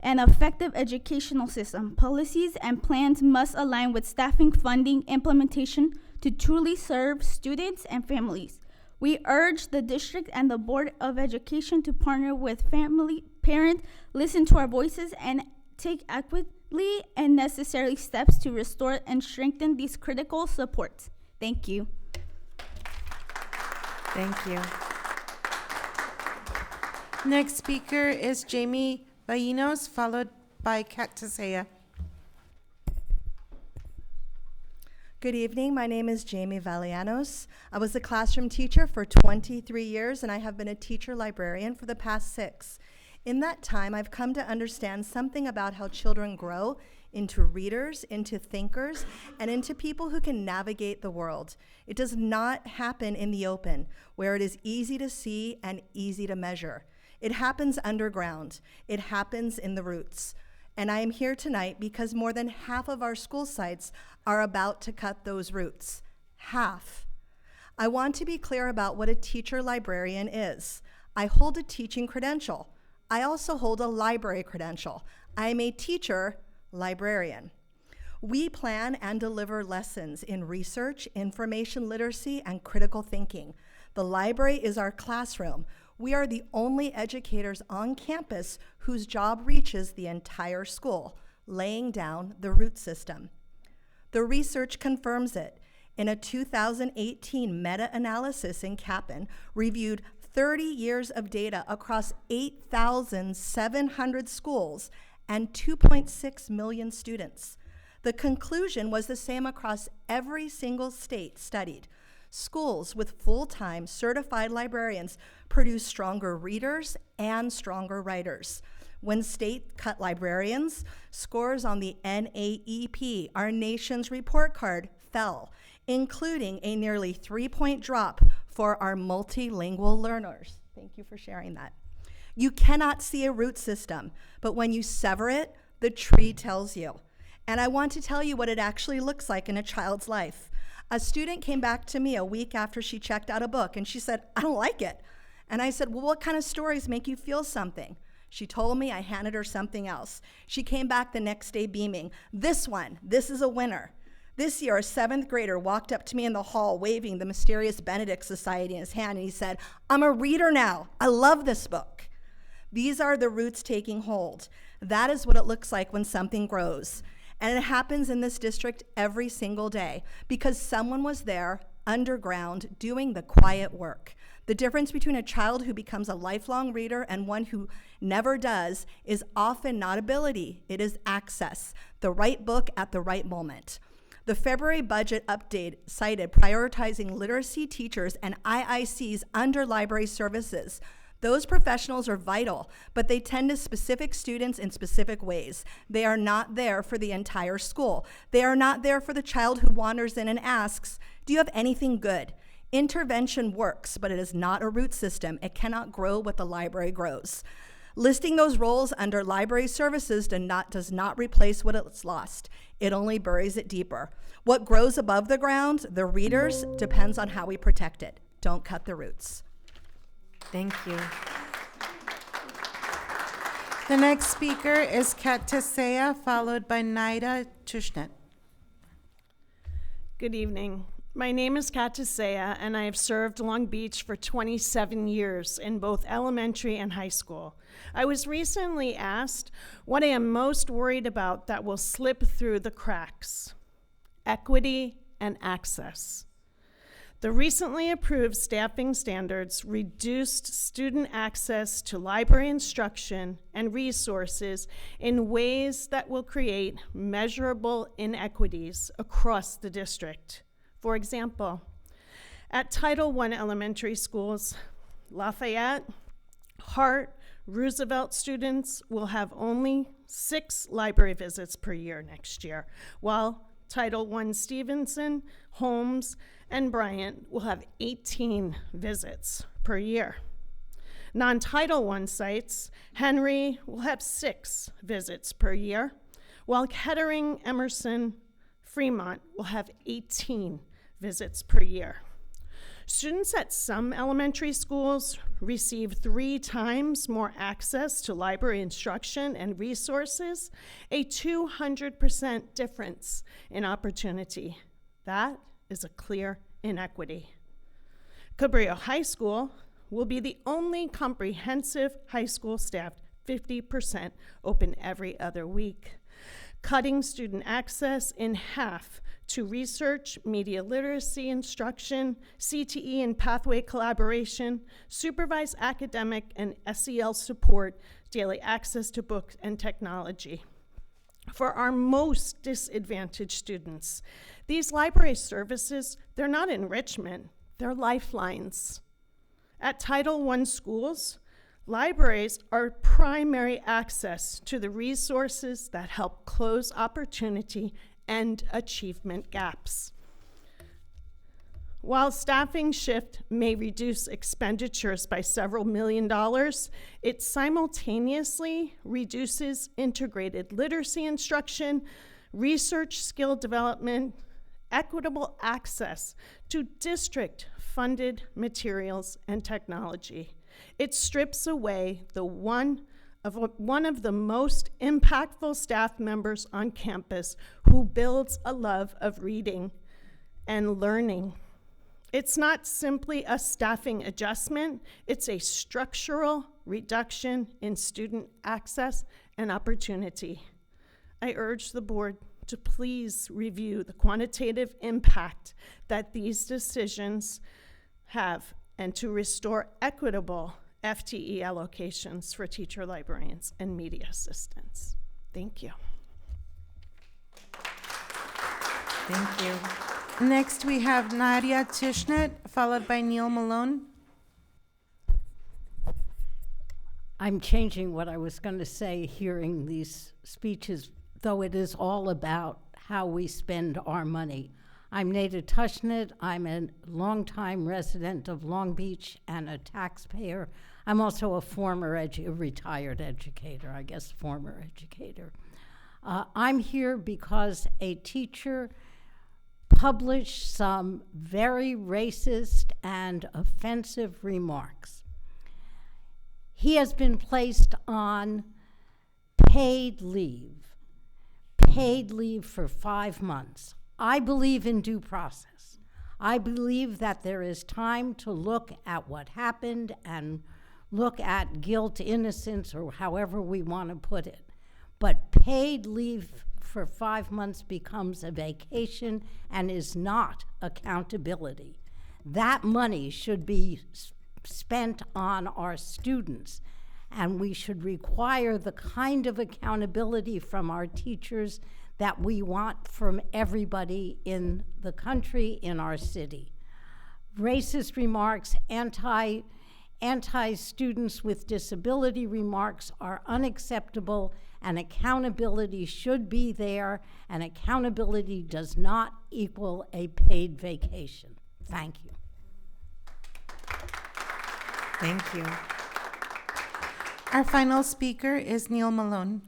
O: and effective educational system. Policies and plans must align with staffing, funding, implementation to truly serve students and families. We urge the district and the Board of Education to partner with family, parents, listen to our voices, and take adequately and necessary steps to restore and strengthen these critical supports. Thank you.
A: Thank you.
C: Next speaker is Jamie Vallinos, followed by Cactusea.
P: Good evening. My name is Jamie Vallianos. I was a classroom teacher for 23 years, and I have been a teacher librarian for the past 6. In that time, I've come to understand something about how children grow into readers, into thinkers, and into people who can navigate the world. It does not happen in the open, where it is easy to see and easy to measure. It happens underground. It happens in the roots. And I am here tonight because more than half of our school sites are about to cut those roots. Half. I want to be clear about what a teacher librarian is. I hold a teaching credential. I also hold a library credential. I am a teacher librarian. We plan and deliver lessons in research, information literacy, and critical thinking. The library is our classroom. We are the only educators on campus whose job reaches the entire school, laying down the root system. The research confirms it. In a 2018 meta-analysis in Kaplan, reviewed 30 years of data across 8,700 schools and 2.6 million students. The conclusion was the same across every single state studied. Schools with full-time certified librarians produce stronger readers and stronger writers. When state cut librarians, scores on the NAEP, our nation's report card, fell, including a nearly 3-point drop for our multilingual learners. Thank you for sharing that. You cannot see a root system, but when you sever it, the tree tells you. And I want to tell you what it actually looks like in a child's life. A student came back to me a week after she checked out a book, and she said, "I don't like it." And I said, "Well, what kind of stories make you feel something?" She told me. I handed her something else. She came back the next day beaming. "This one, this is a winner." This year, a 7th grader walked up to me in the hall waving the mysterious Benedict Society in his hand, and he said, "I'm a reader now. I love this book." These are the roots taking hold. That is what it looks like when something grows. And it happens in this district every single day because someone was there underground doing the quiet work. The difference between a child who becomes a lifelong reader and one who never does is often not ability, it is access, the right book at the right moment. The February budget update cited prioritizing literacy teachers and IICs under library services. Those professionals are vital, but they tend to specific students in specific ways. They are not there for the entire school. They are not there for the child who wanders in and asks, "Do you have anything good?" Intervention works, but it is not a root system. It cannot grow what the library grows. Listing those roles under library services does not replace what it's lost. It only buries it deeper. What grows above the ground, the readers, depends on how we protect it. Don't cut the roots.
A: Thank you.
C: The next speaker is Kat Tesea, followed by Naida Tushnet.
Q: Good evening. My name is Kat Tesea, and I have served Long Beach for 27 years in both elementary and high school. I was recently asked what I am most worried about that will slip through the cracks: equity and access. The recently approved staffing standards reduced student access to library instruction and resources in ways that will create measurable inequities across the district. For example, at Title I elementary schools, Lafayette, Hart, Roosevelt students will have only 6 library visits per year next year, while Title I Stevenson, Holmes, and Bryant will have 18 visits per year. Non-Title I sites, Henry will have 6 visits per year, while Kettering, Emerson, Fremont will have 18 visits per year. Students at some elementary schools receive 3 times more access to library instruction and resources, a 200% difference in opportunity. That is a clear inequity. Cabrillo High School will be the only comprehensive high school staffed 50% open every other week, cutting student access in half to research, media literacy instruction, CTE and pathway collaboration, supervised academic and SEL support, daily access to books and technology. For our most disadvantaged students, these library services, they're not enrichment, they're lifelines. At Title I schools, libraries are primary access to the resources that help close opportunity and achievement gaps. While staffing shift may reduce expenditures by several $million million, it simultaneously reduces integrated literacy instruction, research skill development, equitable access to district-funded materials and technology. It strips away one of the most impactful staff members on campus who builds a love of reading and learning. It's not simply a staffing adjustment, it's a structural reduction in student access and opportunity. I urge the board to please review the quantitative impact that these decisions have and to restore equitable FTE allocations for teacher librarians and media assistants. Thank you.
A: Thank you.
C: Next, we have Nadia Tishnet, followed by Neil Malone.
R: I'm changing what I was going to say hearing these speeches, though it is all about how we spend our money. I'm Nada Tushnet. I'm a longtime resident of Long Beach and a taxpayer. I'm also a former retired educator, I guess former educator. I'm here because a teacher published some very racist and offensive remarks. He has been placed on paid leave for 5 months. I believe in due process. I believe that there is time to look at what happened and look at guilt, innocence, or however we want to put it. But paid leave for 5 months becomes a vacation and is not accountability. That money should be spent on our students, and we should require the kind of accountability from our teachers that we want from everybody in the country, in our city. Racist remarks, anti-students with disability remarks are unacceptable, and accountability should be there, and accountability does not equal a paid vacation. Thank you.
A: Thank you.
C: Our final speaker is Neil Malone.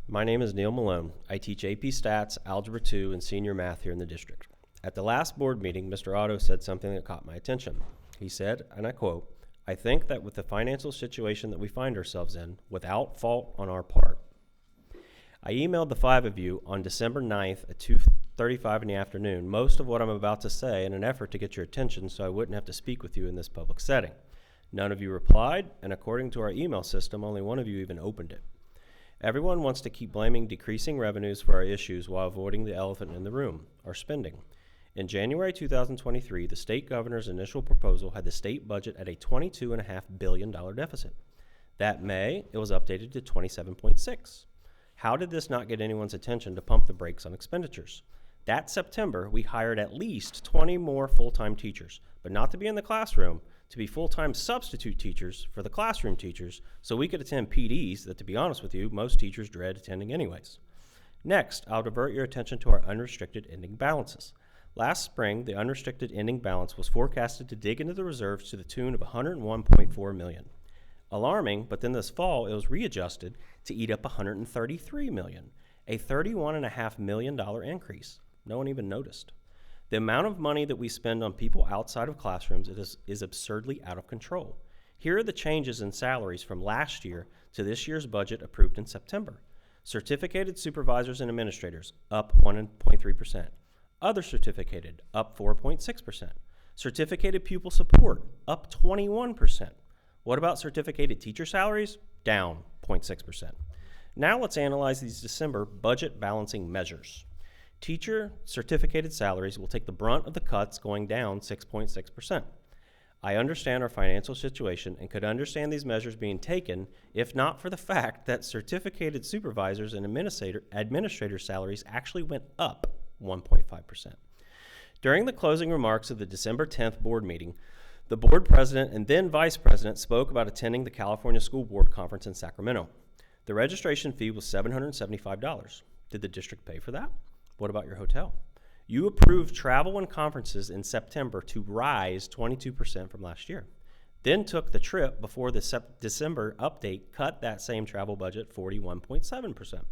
S: My name is Neil Malone. I teach AP Stats, Algebra 2, and Senior Math here in the district. At the last board meeting, Mr. Otto said something that caught my attention. He said, and I quote, "I think that with the financial situation that we find ourselves in, without fault on our part." I emailed the 5 of you on December 9th at 2:35 in the afternoon most of what I'm about to say in an effort to get your attention so I wouldn't have to speak with you in this public setting. None of you replied, and according to our email system, only one of you even opened it. Everyone wants to keep blaming decreasing revenues for our issues while avoiding the elephant in the room, our spending. In January 2023, the state governor's initial proposal had the state budget at a $22.5 billion deficit. That May, it was updated to 27.6. How did this not get anyone's attention to pump the brakes on expenditures? That September, we hired at least 20 more full-time teachers, but not to be in the classroom, to be full-time substitute teachers for the classroom teachers so we could attend PDs that, to be honest with you, most teachers dread attending anyways. Next, I'll divert your attention to our unrestricted ending balances. Last spring, the unrestricted ending balance was forecasted to dig into the reserves to the tune of $101.4 million. Alarming, but then this fall it was readjusted to eat up $133 million, a $31.5 million increase. No one even noticed. The amount of money that we spend on people outside of classrooms is absurdly out of control. Here are the changes in salaries from last year to this year's budget approved in September. Certificated supervisors and administrators, up 1.3%. Other certificated, up 4.6%. Certificated pupil support, up 21%. What about certificated teacher salaries? Down 0.6%. Now let's analyze these December budget balancing measures. Teacher certificated salaries will take the brunt of the cuts, going down 6.6%. I understand our financial situation and could understand these measures being taken if not for the fact that certificated supervisors and administrator salaries actually went up 1.5%. During the closing remarks of the December 10th board meeting, the board president and then vice president spoke about attending the California School Board Conference in Sacramento. The registration fee was $775. Did the district pay for that? What about your hotel? You approved travel and conferences in September to rise 22% from last year. Then took the trip before the December update cut that same travel budget 41.7%.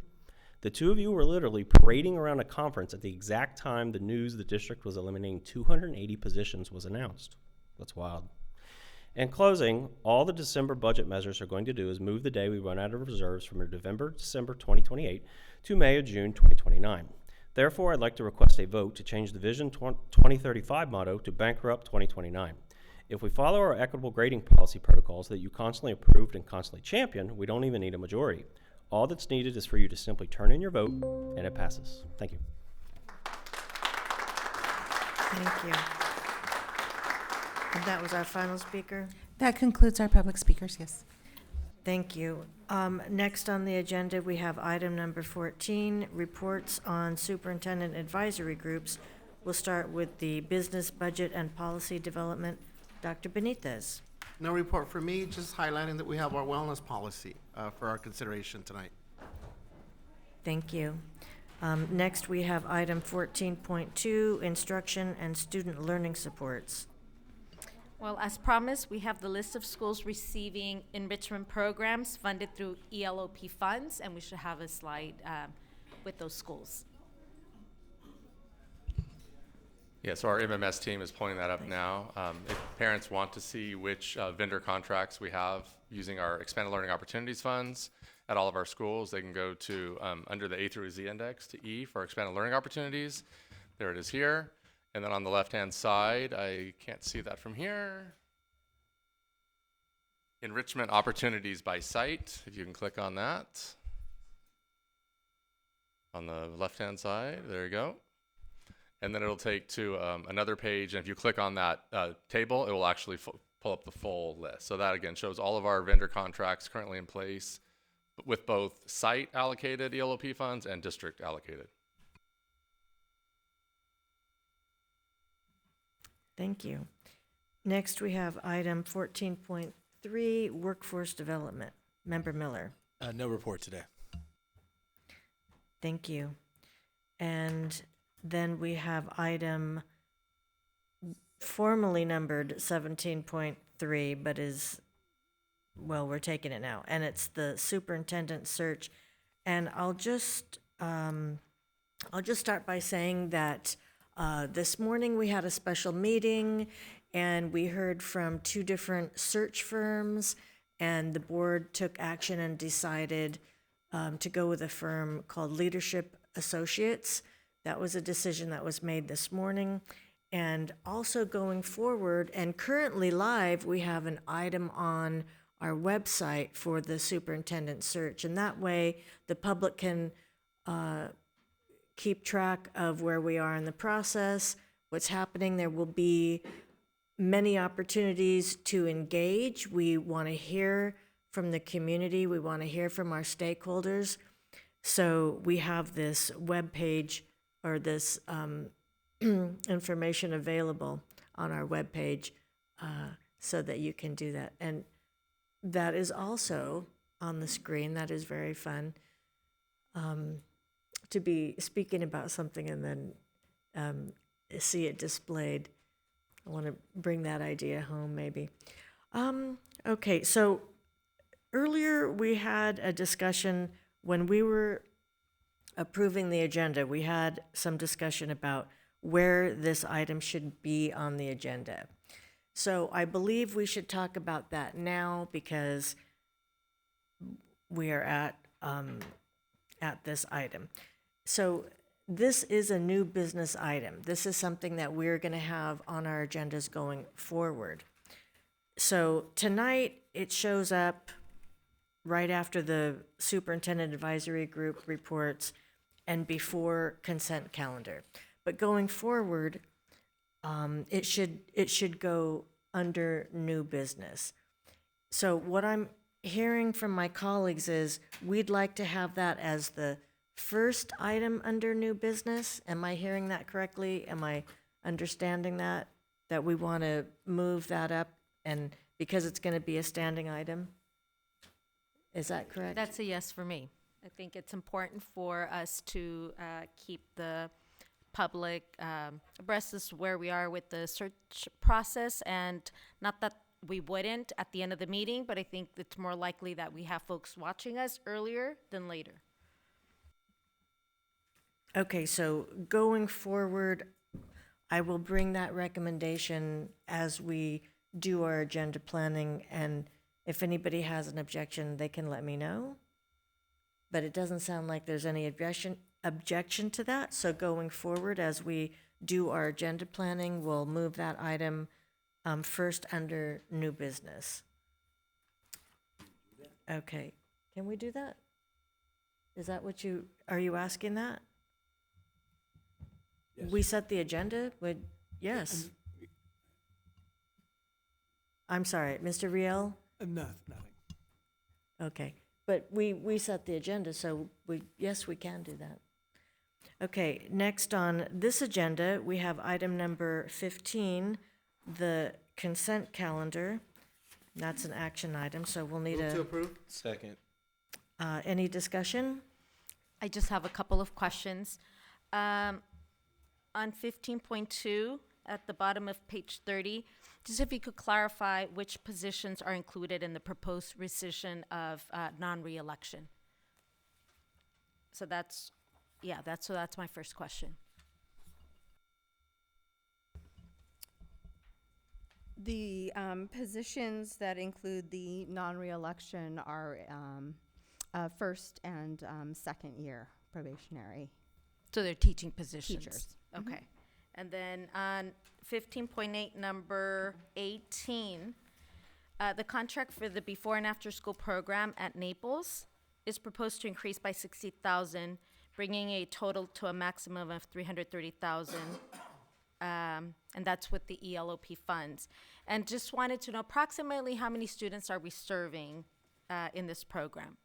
S: The two of you were literally parading around a conference at the exact time the news the district was eliminating 280 positions was announced. That's wild. In closing, all the December budget measures are going to do is move the day we run out of reserves from December 2028 to May or June 2029. Therefore, I'd like to request a vote to change the Vision 2035 motto to Bankrupt 2029. If we follow our equitable grading policy protocols that you constantly approved and constantly champion, we don't even need a majority. All that's needed is for you to simply turn in your vote, and it passes. Thank you.
A: Thank you. And that was our final speaker.
C: That concludes our public speakers, yes.
A: Thank you. Next on the agenda, we have item number 14, reports on superintendent advisory groups. We'll start with the business, budget, and policy development. Dr. Benitez.
F: No report for me, just highlighting that we have our wellness policy for our consideration tonight.
A: Thank you. Next, we have item 14.2, instruction and student learning supports.
E: Well, as promised, we have the list of schools receiving enrichment programs funded through ELOP funds, and we should have a slide with those schools.
T: Yeah, so our MMS team is pulling that up now. If parents want to see which vendor contracts we have using our expanded learning opportunities funds at all of our schools, they can go to under the A through Z index to E for expanded learning opportunities. There it is here. And then on the left-hand side, I can't see that from here. Enrichment opportunities by site, if you can click on that. On the left-hand side, there you go. And then it'll take to another page, and if you click on that table, it will actually pull up the full list. So that, again, shows all of our vendor contracts currently in place with both site allocated ELOP funds and district allocated.
A: Thank you. Next, we have item 14.3, workforce development. Member Miller.
D: No report today.
A: Thank you. And then we have item formally numbered 17.3, but is, well, we're taking it now. And it's the superintendent search. And I'll just start by saying that this morning we had a special meeting and we heard from 2 different search firms, and the board took action and decided to go with a firm called Leadership Associates. That was a decision that was made this morning. And also going forward and currently live, we have an item on our website for the superintendent search. And that way the public can keep track of where we are in the process, what's happening. There will be many opportunities to engage. We want to hear from the community. We want to hear from our stakeholders. So we have this webpage or this information available on our webpage so that you can do that. And that is also on the screen. That is very fun. To be speaking about something and then see it displayed. I want to bring that idea home, maybe. Okay, so earlier we had a discussion when we were approving the agenda. We had some discussion about where this item should be on the agenda. So I believe we should talk about that now because we are at this item. So this is a new business item. This is something that we're going to have on our agendas going forward. So tonight it shows up right after the superintendent advisory group reports and before consent calendar. But going forward, it should go under new business. So what I'm hearing from my colleagues is we'd like to have that as the first item under new business. Am I hearing that correctly? Am I understanding that we want to move that up and because it's going to be a standing item? Is that correct?
E: That's a yes for me. I think it's important for us to keep the public abreast as to where we are with the search process, and not that we wouldn't at the end of the meeting, but I think it's more likely that we have folks watching us earlier than later.
A: Okay, so going forward, I will bring that recommendation as we do our agenda planning, and if anybody has an objection, they can let me know. But it doesn't sound like there's any objection to that, so going forward, as we do our agenda planning, we'll move that item first under new business. Okay, can we do that? Is that what are you asking that?
H: Yes.
A: We set the agenda? Yes. I'm sorry, Mr. Riel?
G: Nothing.
A: Okay, but we set the agenda, so yes, we can do that. Okay, next on this agenda, we have item number 15, the consent calendar. That's an action item, so we'll need
F: Move to
A: a,
F: approve?
D: Second.
A: any discussion?
E: I just have a couple of questions. On 15.2, at the bottom of page 30, just if you could clarify which positions are included in the proposed rescission of non-reelection. So that's my first question.
U: The positions that include the non-reelection are first and second year probationary.
E: So they're teaching positions.
U: Teachers.
E: Okay. And then on 15.8, number 18, the contract for the before and after school program at Naples is proposed to increase by $60,000, bringing a total to a maximum of $330,000. And that's with the ELOP funds. And just wanted to know approximately how many students are we serving in this program?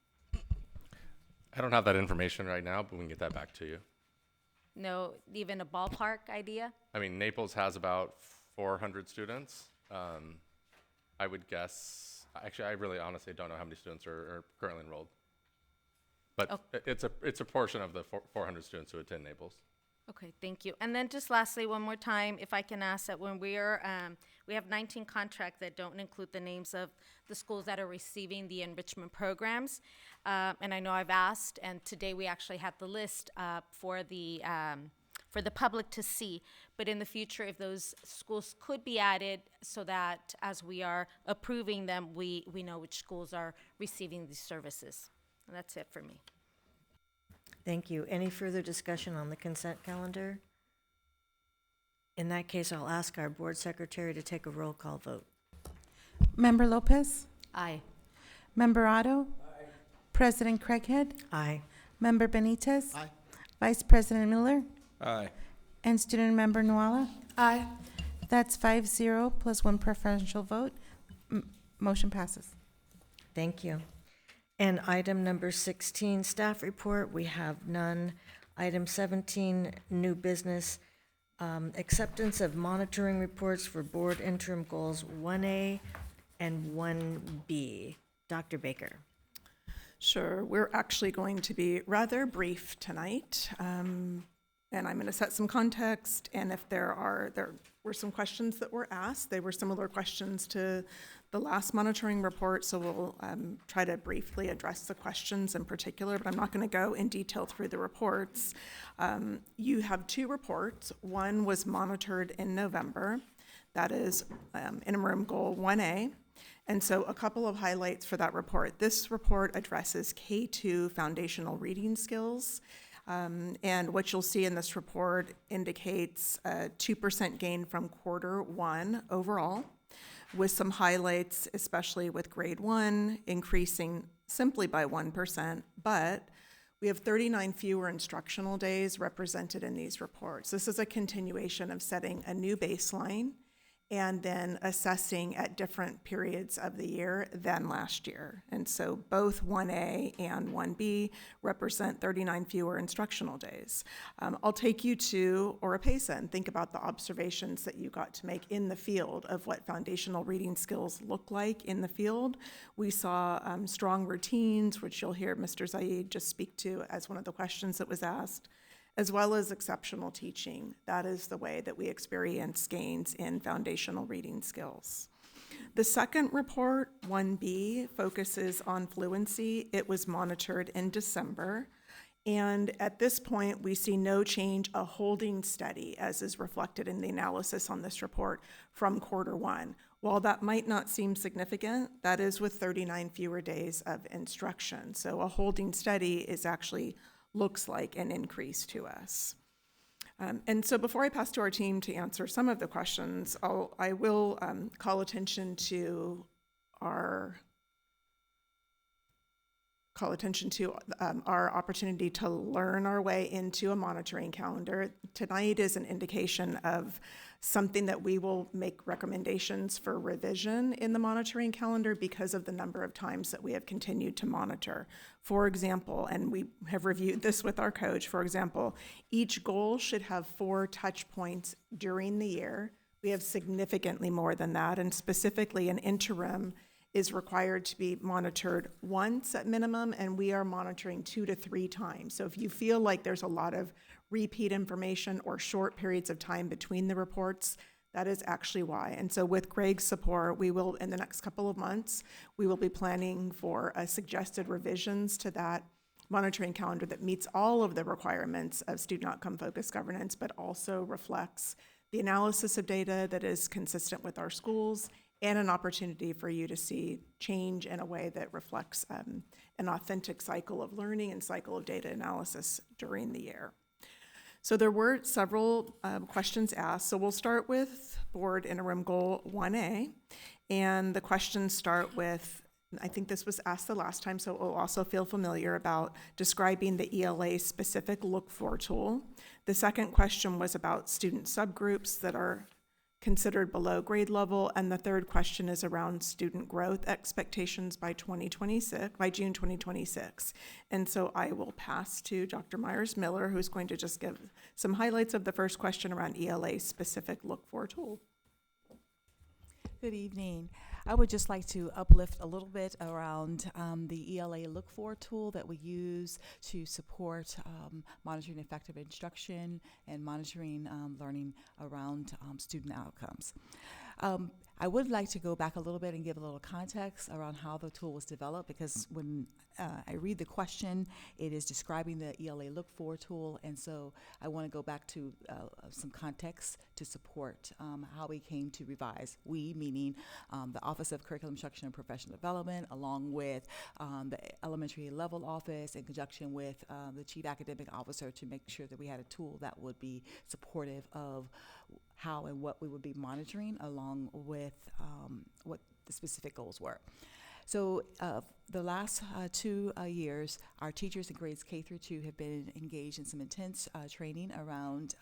T: I don't have that information right now, but we can get that back to you.
E: No, even a ballpark idea?
T: I mean, Naples has about 400 students. I would guess, actually, I really honestly don't know how many students are currently enrolled. But it's a portion of the 400 students who attend Naples.
E: Okay, thank you. And then just lastly, one more time, if I can ask that when we have 19 contracts that don't include the names of the schools that are receiving the enrichment programs. And I know I've asked, and today we actually had the list for the public to see. But in the future, if those schools could be added so that as we are approving them, we know which schools are receiving these services. And that's it for me.
A: Thank you. Any further discussion on the consent calendar? In that case, I'll ask our board secretary to take a roll call vote.
C: Member Lopez?
E: Aye.
C: Member Otto? Aye. President Craighead?
A: Aye.
C: Member Benitez?
F: Aye.
C: Vice President Miller?
D: Aye.
C: And Student Member Nuala?
J: Aye.
C: That's 5-0 plus one preferential vote. Motion passes.
A: Thank you. And item number 16, staff report, we have none. Item 17, new business, acceptance of monitoring reports for board interim goals 1A and 1B. Dr. Baker.
V: Sure. We're actually going to be rather brief tonight. And I'm going to set some context, and if there were some questions that were asked, they were similar questions to the last monitoring report, so we'll try to briefly address the questions in particular, but I'm not going to go in detail through the reports. You have two reports. One was monitored in November. That is interim goal 1A. And so a couple of highlights for that report. This report addresses K2 foundational reading skills. And what you'll see in this report indicates a 2% gain from Q1 overall, with some highlights, especially with grade 1 increasing simply by 1%, but we have 39 fewer instructional days represented in these reports. This is a continuation of setting a new baseline and then assessing at different periods of the year than last year. And so both 1A and 1B represent 39 fewer instructional days. I'll take you to Oropesa and think about the observations that you got to make in the field of what foundational reading skills look like in the field. We saw strong routines, which you'll hear Mr. Zaid just speak to as one of the questions that was asked, as well as exceptional teaching. That is the way that we experience gains in foundational reading skills. The second report, 1B, focuses on fluency. It was monitored in December. And at this point, we see no change, a holding steady, as is reflected in the analysis on this report from Q1. While that might not seem significant, that is with 39 fewer days of instruction. So a holding steady is actually looks like an increase to us. And so before I pass to our team to answer some of the questions, I will call attention to our
M: call attention to our opportunity to learn our way into a monitoring calendar. Tonight is an indication of something that we will make recommendations for revision in the monitoring calendar because of the number of times that we have continued to monitor. For example, and we have reviewed this with our coach, for example, each goal should have 4 touch points during the year. We have significantly more than that, and specifically an interim is required to be monitored once at minimum, and we are monitoring 2 to 3 times. So if you feel like there's a lot of repeat information or short periods of time between the reports, that is actually why. And so with Greg's support, we will, in the next couple of months, we will be planning for suggested revisions to that monitoring calendar that meets all of the requirements of student outcome focused governance, but also reflects the analysis of data that is consistent with our schools, and an opportunity for you to see change in a way that reflects an authentic cycle of learning and cycle of data analysis during the year. So there were several questions asked. So we'll start with Board Interim Goal 1A. And the questions start with, I think this was asked the last time, so it will also feel familiar, about describing the ELA specific look for tool. The second question was about student subgroups that are considered below grade level, and the third question is around student growth expectations by June 2026. And so I will pass to Dr. Myers-Miller, who's going to just give some highlights of the first question around ELA specific look for tool.
B: Good evening. I would just like to uplift a little bit around the ELA Look For tool that we use to support monitoring effective instruction and monitoring learning around student outcomes. I would like to go back a little bit and give a little context around how the tool was developed, because when I read the question, it is describing the ELA Look For tool, and so I want to go back to some context to support how we came to revise. We, meaning the Office of Curriculum Instruction and Professional Development, along with the elementary level office, in conjunction with the Chief Academic Officer, to make sure that we had a tool that would be supportive of how and what we would be monitoring, along with what the specific goals were. So the last 2 years, our teachers in grades K through 2 have been engaged in some intense training around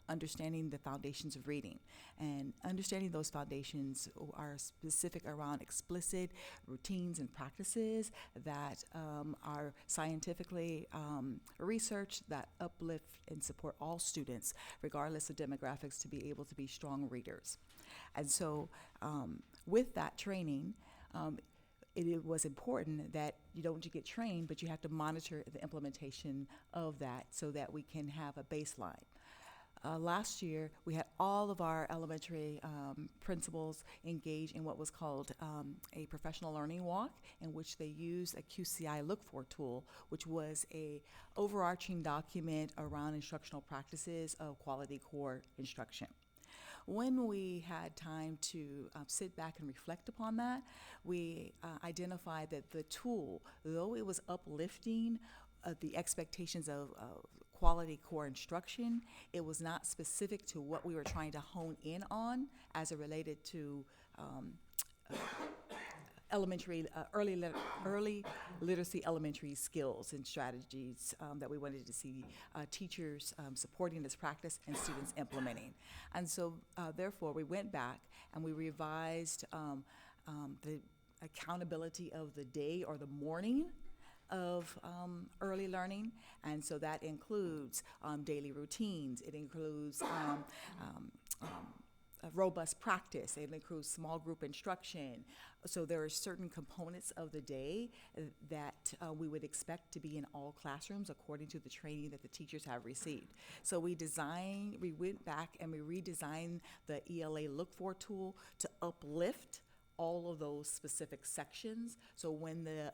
B: understanding the foundations of reading. And understanding those foundations are specific around explicit routines and practices that are scientifically researched, that uplift and support all students, regardless of demographics, to be able to be strong readers. And so with that training, it was important that you don't just get trained, but you have to monitor the implementation of that so that we can have a baseline. Last year, we had all of our elementary principals engage in what was called a professional learning walk, in which they used a QCI Look For tool, which was a overarching document around instructional practices of quality core instruction. When we had time to sit back and reflect upon that, we identified that the tool, though it was uplifting the expectations of quality core instruction, it was not specific to what we were trying to hone in on as it related to early literacy elementary skills and strategies that we wanted to see teachers supporting this practice and students implementing. And so therefore we went back and we revised the accountability of the day or the morning of early learning, and so that includes daily routines. It includes robust practice. It includes small group instruction. So there are certain components of the day that we would expect to be in all classrooms according to the training that the teachers have received. So we went back and we redesigned the ELA Look For tool to uplift all of those specific sections. So when the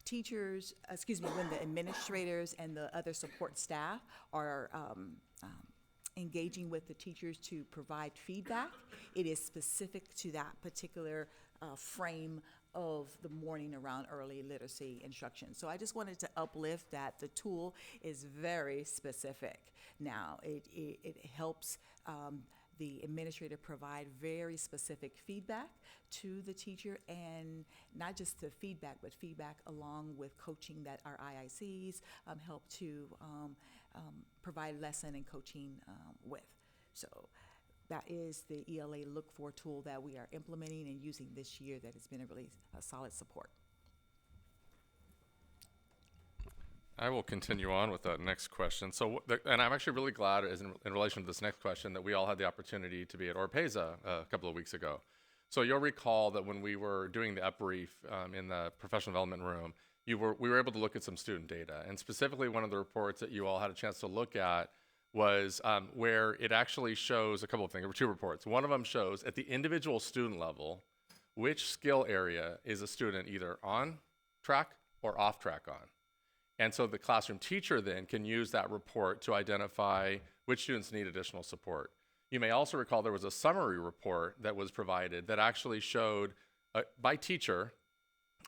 B: when the administrators and the other support staff are engaging with the teachers to provide feedback, it is specific to that particular frame of the morning around early literacy instruction. So I just wanted to uplift that the tool is very specific. Now, it helps the administrator provide very specific feedback to the teacher, and not just the feedback, but feedback along with coaching that our IICs help to provide lesson and coaching with. So that is the ELA Look For tool that we are implementing and using this year that has been a really solid support.
T: I will continue on with that next question. So, and I'm actually really glad in relation to this next question that we all had the opportunity to be at Orpeza a couple of weeks ago. So you'll recall that when we were doing the upbrief in the professional development room, we were able to look at some student data. And specifically, one of the reports that you all had a chance to look at was where it actually shows a couple of things. There were two reports. One of them shows at the individual student level, which skill area is a student either on track or off track on. And so the classroom teacher then can use that report to identify which students need additional support. You may also recall there was a summary report that was provided that actually showed by teacher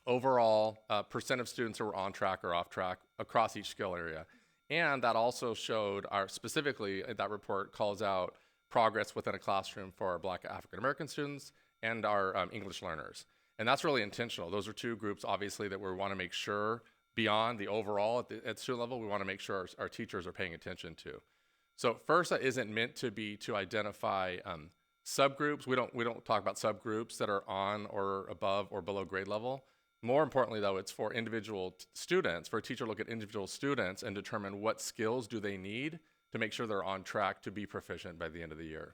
T: overall percent of students who were on track or off track across each skill area. And that also showed specifically that report calls out progress within a classroom for our Black African American students and our English learners. And that's really intentional. Those are two groups obviously that we want to make sure beyond the overall at student level, we want to make sure our teachers are paying attention to. So FIRSA isn't meant to be to identify subgroups. We don't talk about subgroups that are on or above or below grade level. More importantly, though, it's for individual students, for a teacher to look at individual students and determine what skills do they need to make sure they're on track to be proficient by the end of the year.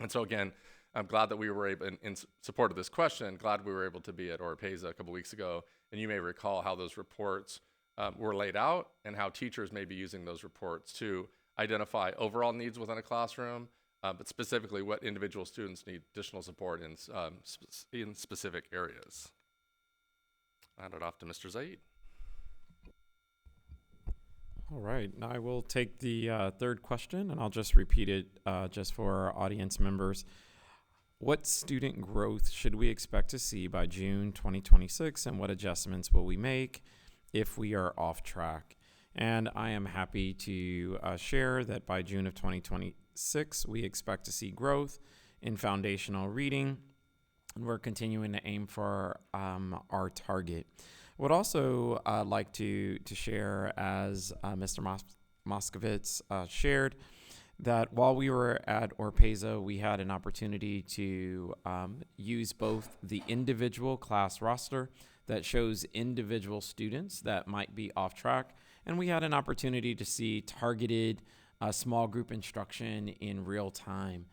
T: And so again, I'm glad that we were able, in support of this question, glad we were able to be at Orpeza a couple weeks ago. And you may recall how those reports were laid out and how teachers may be using those reports to identify overall needs within a classroom, but specifically what individual students need additional support in specific areas. I'll hand it off to Mr. Zaid.
I: All right, now I will take the third question, and I'll just repeat it just for our audience members. What student growth should we expect to see by June 2026, and what adjustments will we make if we are off track? And I am happy to share that by June of 2026, we expect to see growth in foundational reading, and we're continuing to aim for our target. I would also like to share, as Mr. Moskovitz shared, that while we were at Orpeza, we had an opportunity to use both the individual class roster that shows individual students that might be off track, and we had an opportunity to see targeted small group instruction in real time.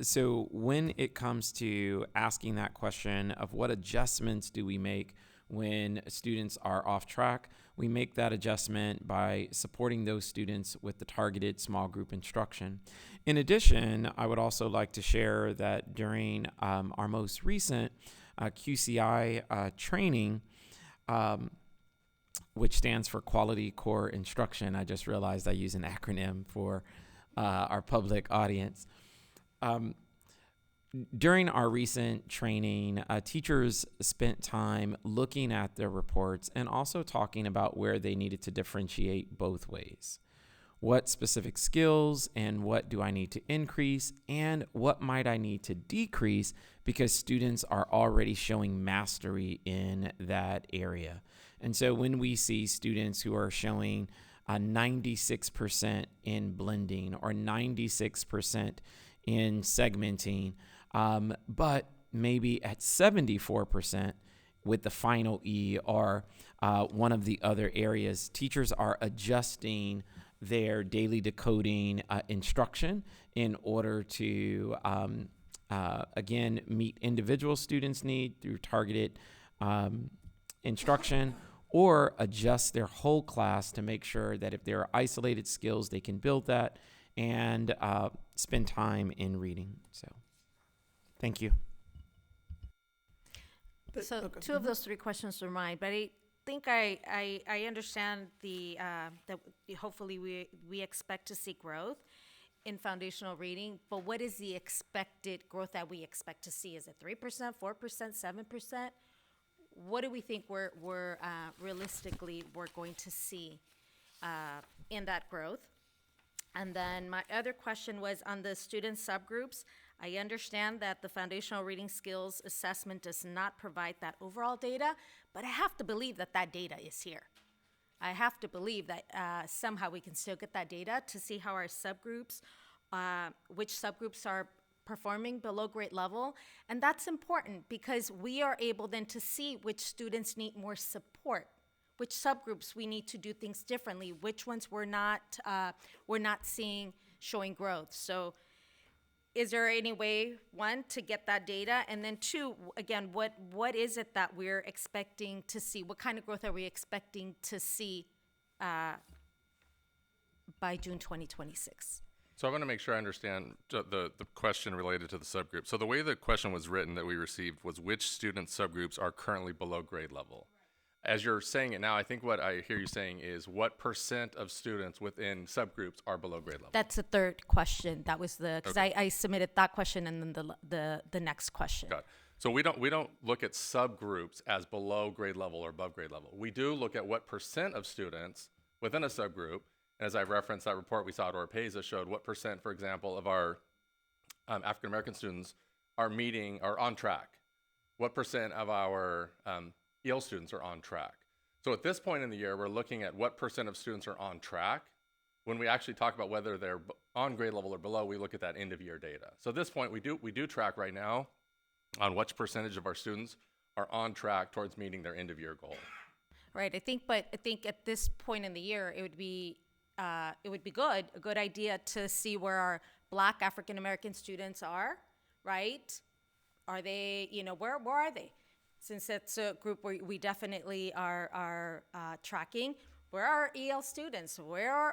I: So when it comes to asking that question of what adjustments do we make when students are off track, we make that adjustment by supporting those students with the targeted small group instruction. In addition, I would also like to share that during our most recent QCI training, which stands for Quality Core Instruction. I just realized I use an acronym for our public audience. During our recent training, teachers spent time looking at their reports and also talking about where they needed to differentiate both ways. What specific skills and what do I need to increase, and what might I need to decrease because students are already showing mastery in that area. And so when we see students who are showing 96% in blending or 96% in segmenting, but maybe at 74% with the final E or one of the other areas, teachers are adjusting their daily decoding instruction in order to, again, meet individual students' need through targeted instruction, or adjust their whole class to make sure that if there are isolated skills, they can build that and spend time in reading. So, thank you.
E: So two of those three questions are mine, but I think I understand that hopefully we expect to see growth in foundational reading, but what is the expected growth that we expect to see? Is it 3%, 4%, 7%? What do we think we're realistically we're going to see in that growth? And then my other question was on the student subgroups. I understand that the foundational reading skills assessment does not provide that overall data, but I have to believe that that data is here. I have to believe that somehow we can still get that data to see how our subgroups, which subgroups are performing below grade level. And that's important because we are able then to see which students need more support, which subgroups we need to do things differently, which ones we're not seeing showing growth. So is there any way, one, to get that data? And then two, again, what is it that we're expecting to see? What kind of growth are we expecting to see by June 2026?
T: So I want to make sure I understand the question related to the subgroup. So the way the question was written that we received was which student subgroups are currently below grade level. As you're saying it now, I think what I hear you saying is what % of students within subgroups are below grade level?
E: That's the third question. That was because
T: Okay.
E: I submitted that question and then the next question.
T: Got it. So we don't look at subgroups as below grade level or above grade level. We do look at what % of students within a subgroup. As I referenced, that report we saw at Oropesa showed what %, for example, of our African American students are on track. What % of our EL students are on track. So at this point in the year, we're looking at what % of students are on track. When we actually talk about whether they're on grade level or below, we look at that end of year data. So at this point, we do track right now on which percentage of our students are on track towards meeting their end of year goal.
E: Right. I think at this point in the year, it would be a good idea to see where our Black African American students are. Right? Are they? Where are they? Since it's a group where we definitely are tracking, where are EL students? Where are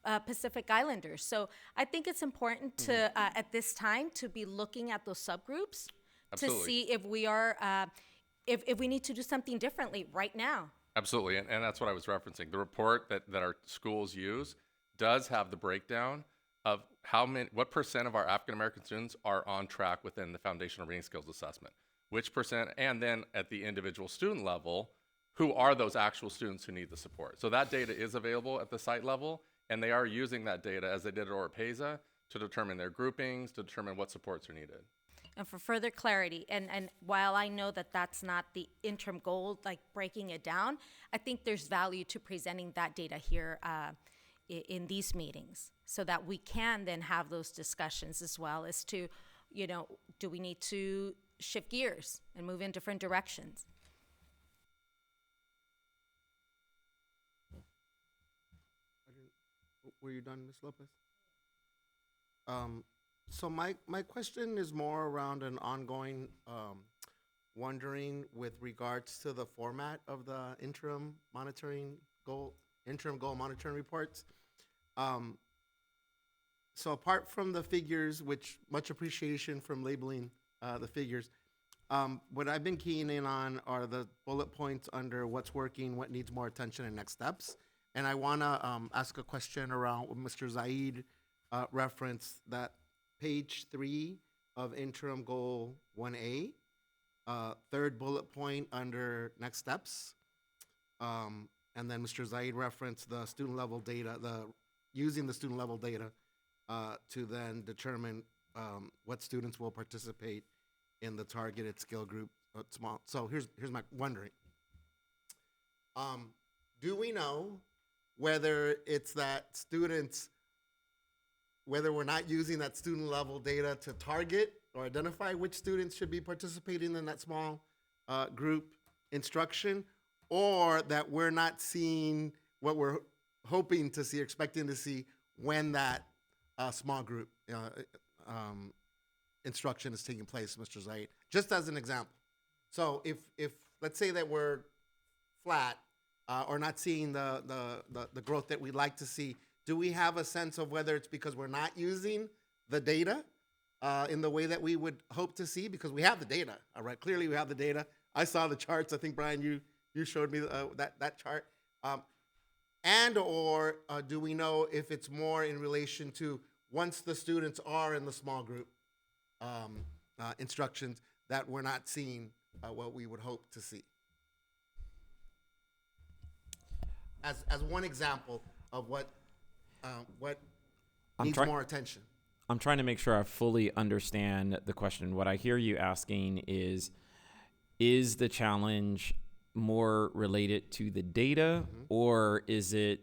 E: our Pacific Islanders? So I think it's important to, at this time, to be looking at those subgroups
T: Absolutely.
E: to see if we are, if we need to do something differently right now.
T: Absolutely, and that's what I was referencing. The report that our schools use does have the breakdown of what % of our African American students are on track within the foundational reading skills assessment. Which %, and then at the individual student level, who are those actual students who need the support. So that data is available at the site level, and they are using that data as they did at Oropesa to determine their groupings, to determine what supports are needed.
E: And for further clarity, and while I know that that's not the interim goal, like breaking it down, I think there's value to presenting that data here in these meetings so that we can then have those discussions as well as to, do we need to shift gears and move in different directions?
F: Were you done, Ms. Lopez? So my question is more around an ongoing wondering with regards to the format of the interim goal monitoring reports. So apart from the figures, which much appreciation from labeling the figures, what I've been keying in on are the bullet points under what's working, what needs more attention, and next steps. And I want to ask a question around what Mr. Zaid referenced, that page 3 of interim goal 1A, third bullet point under next steps. And then Mr. Zaid referenced the student level data, using the student level data to then determine what students will participate in the targeted skill group. So here's my wondering. Do we know whether it's that students, whether we're not using that student level data to target or identify which students should be participating in that small group instruction, or that we're not seeing what we're hoping to see, expecting to see when that small group instruction is taking place, Mr. Zaid? Just as an example. So if let's say that we're flat or not seeing the growth that we'd like to see, do we have a sense of whether it's because we're not using the data in the way that we would hope to see? Because we have the data, all right? Clearly we have the data. I saw the charts. I think, Brian, you showed me that chart. And or do we know if it's more in relation to once the students are in the small group instructions that we're not seeing what we would hope to see? As one example of what needs more attention?
I: I'm trying to make sure I fully understand the question. What I hear you asking is the challenge more related to the data, or is it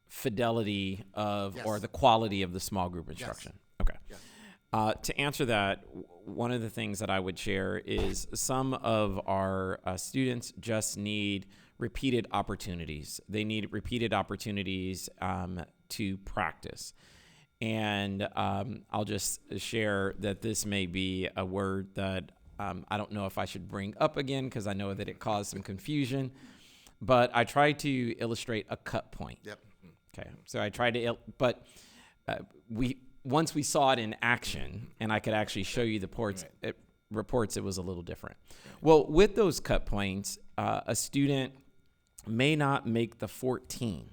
I: fidelity of or the quality of the small group instruction? Okay. To answer that, one of the things that I would share is some of our students just need repeated opportunities. They need repeated opportunities to practice. And I'll just share that this may be a word that I don't know if I should bring up again because I know that it caused some confusion. But I tried to illustrate a cut point.
F: Yep.
I: Okay. So I tried to, once we saw it in action, and I could actually show you the reports, it was a little different. Well, with those cut points, a student may not make the 14,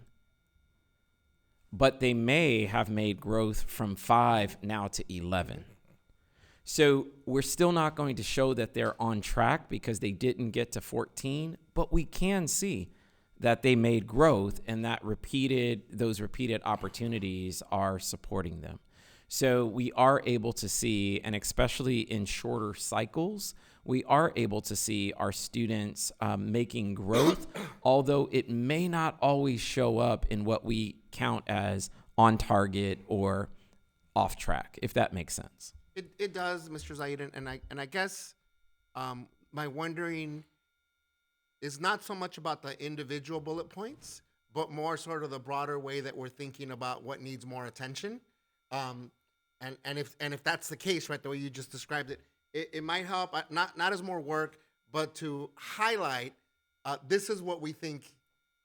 I: but they may have made growth from 5 now to 11. So we're still not going to show that they're on track because they didn't get to 14, but we can see that they made growth and that those repeated opportunities are supporting them. So we are able to see, and especially in shorter cycles, we are able to see our students making growth, although it may not always show up in what we count as on target or off track, if that makes sense.
F: It does, Mr. Zaid, and I guess my wondering is not so much about the individual bullet points, but more sort of the broader way that we're thinking about what needs more attention. And if that's the case, right, the way you just described it, it might help not as more work, but to highlight this is what we think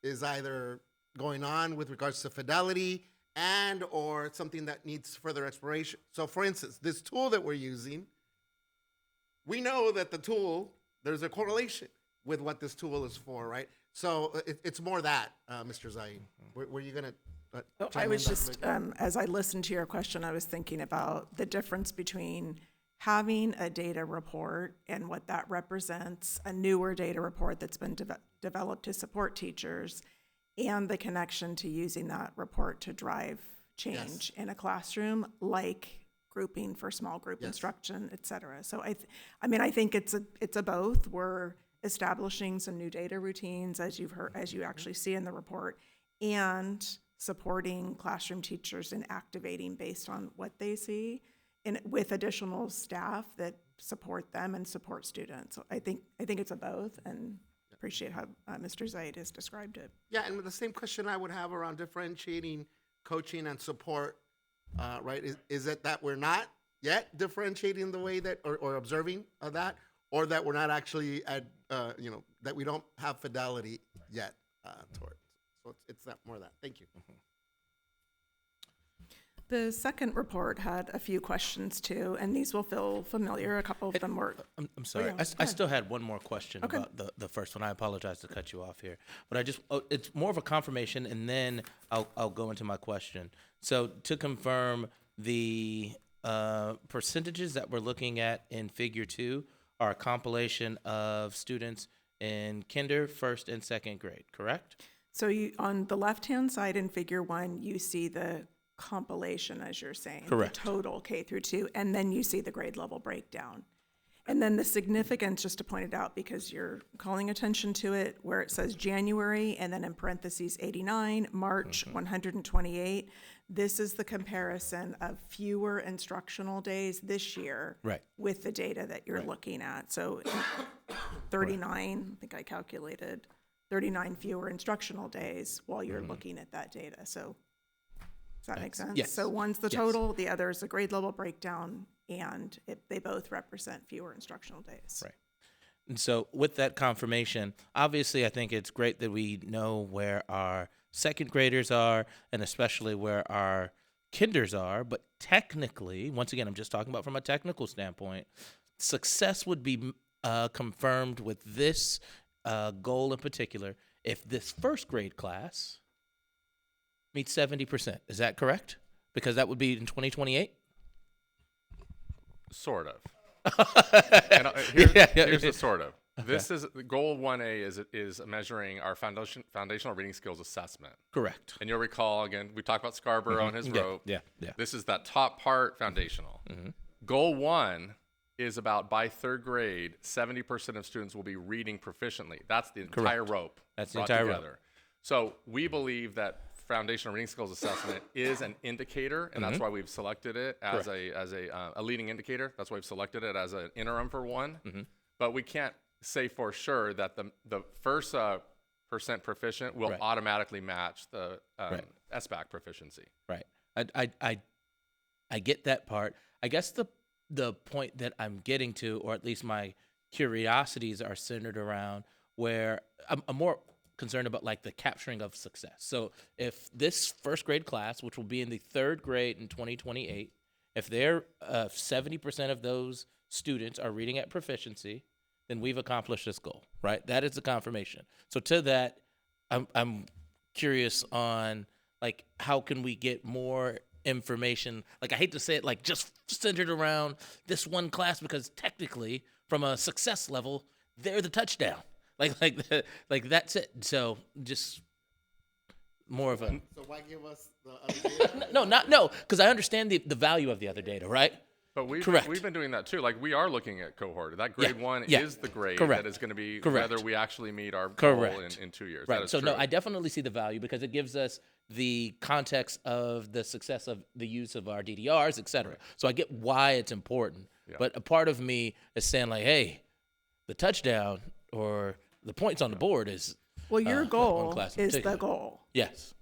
F: is either going on with regards to fidelity and or something that needs further exploration. So for instance, this tool that we're using, we know that the tool, there's a correlation with what this tool is for, right? So it's more that, Mr. Zaid. Were you going to
V: I was just, as I listened to your question, I was thinking about the difference between having a data report and what that represents, a newer data report that's been developed to support teachers, and the connection to using that report to drive change in a classroom, like grouping for small group instruction, et cetera. So I think it's a both. We're establishing some new data routines, as you've heard, as you actually see in the report, and supporting classroom teachers and activating based on what they see, and with additional staff that support them and support students. So I think it's a both, and appreciate how Mr. Zaid has described it.
F: Yeah, and the same question I would have around differentiating coaching and support, right? Is it that we're not yet differentiating the way that, or observing that, or that we're not actually at, that we don't have fidelity yet towards? So it's that more of that. Thank you.
V: The second report had a few questions too, and these will feel familiar. A couple of them were.
D: I'm sorry. I still had one more question about the first one. I apologize to cut you off here, but it's more of a confirmation, and then I'll go into my question. So to confirm, the percentages that we're looking at in Figure 2 are a compilation of students in kinder, first, and second grade, correct?
V: So on the left-hand side in Figure 1, you see the compilation, as you're saying,
D: correct,
V: the total K through 2, and then you see the grade level breakdown. And then the significance, just to point it out because you're calling attention to it, where it says January and then in parentheses 89, March 128, this is the comparison of fewer instructional days this year with the data that you're looking at. So 39, I think I calculated 39 fewer instructional days while you're looking at that data. So does that make sense?
D: Yes.
V: So one's the total, the other is the grade level breakdown, and they both represent fewer instructional days.
D: Right. And so with that confirmation, obviously I think it's great that we know where our second graders are and especially where our kinders are, but technically, once again, I'm just talking about from a technical standpoint, success would be confirmed with this goal in particular if this first grade class meets 70%. Is that correct? Because that would be in 2028?
T: Sort of. And here's the sort of. This is goal 1A is measuring our foundational reading skills assessment.
D: Correct.
T: And you'll recall again, we talked about Scarborough on his rope.
D: Yeah.
T: This is that top part, foundational. Goal 1 is about by third grade, 70% of students will be reading proficiently. That's the entire rope.
D: That's the
T: brought
D: entire
T: together.
D: rope.
T: So we believe that foundational reading skills assessment is an indicator, and that's why we've selected it as a leading indicator. That's why we've selected it as an interim for one. But we can't say for sure that the first percent proficient will automatically match the SBAC proficiency.
D: Right. I get that part. I guess the point that I'm getting to, or at least my curiosities are centered around where I'm more concerned about like the capturing of success. So if this first grade class, which will be in the third grade in 2028, if they're 70% of those students are reading at proficiency, then we've accomplished this goal, right? That is the confirmation. So to that, I'm curious on like how can we get more information? Like I hate to say it, like just centered around this one class because technically, from a success level, they're the touchdown. Like that's it. So just more of a.
F: So why give us the other data?
D: No, because I understand the value of the other data, right?
T: But we've been doing that too. Like we are looking at cohort. That grade 1 is the grade that is going to be whether we actually meet our goal in 2 years.
D: Right.
T: That is
D: So
T: true.
D: no, I definitely see the value because it gives us the context of the success of the use of our DDRs, et cetera. So I get why it's important.
T: Yeah.
D: But a part of me is saying like, hey, the touchdown or the points on the board is
V: Well, your
D: one
V: goal
D: class in
V: is the
D: particular.
V: goal.
D: Yes.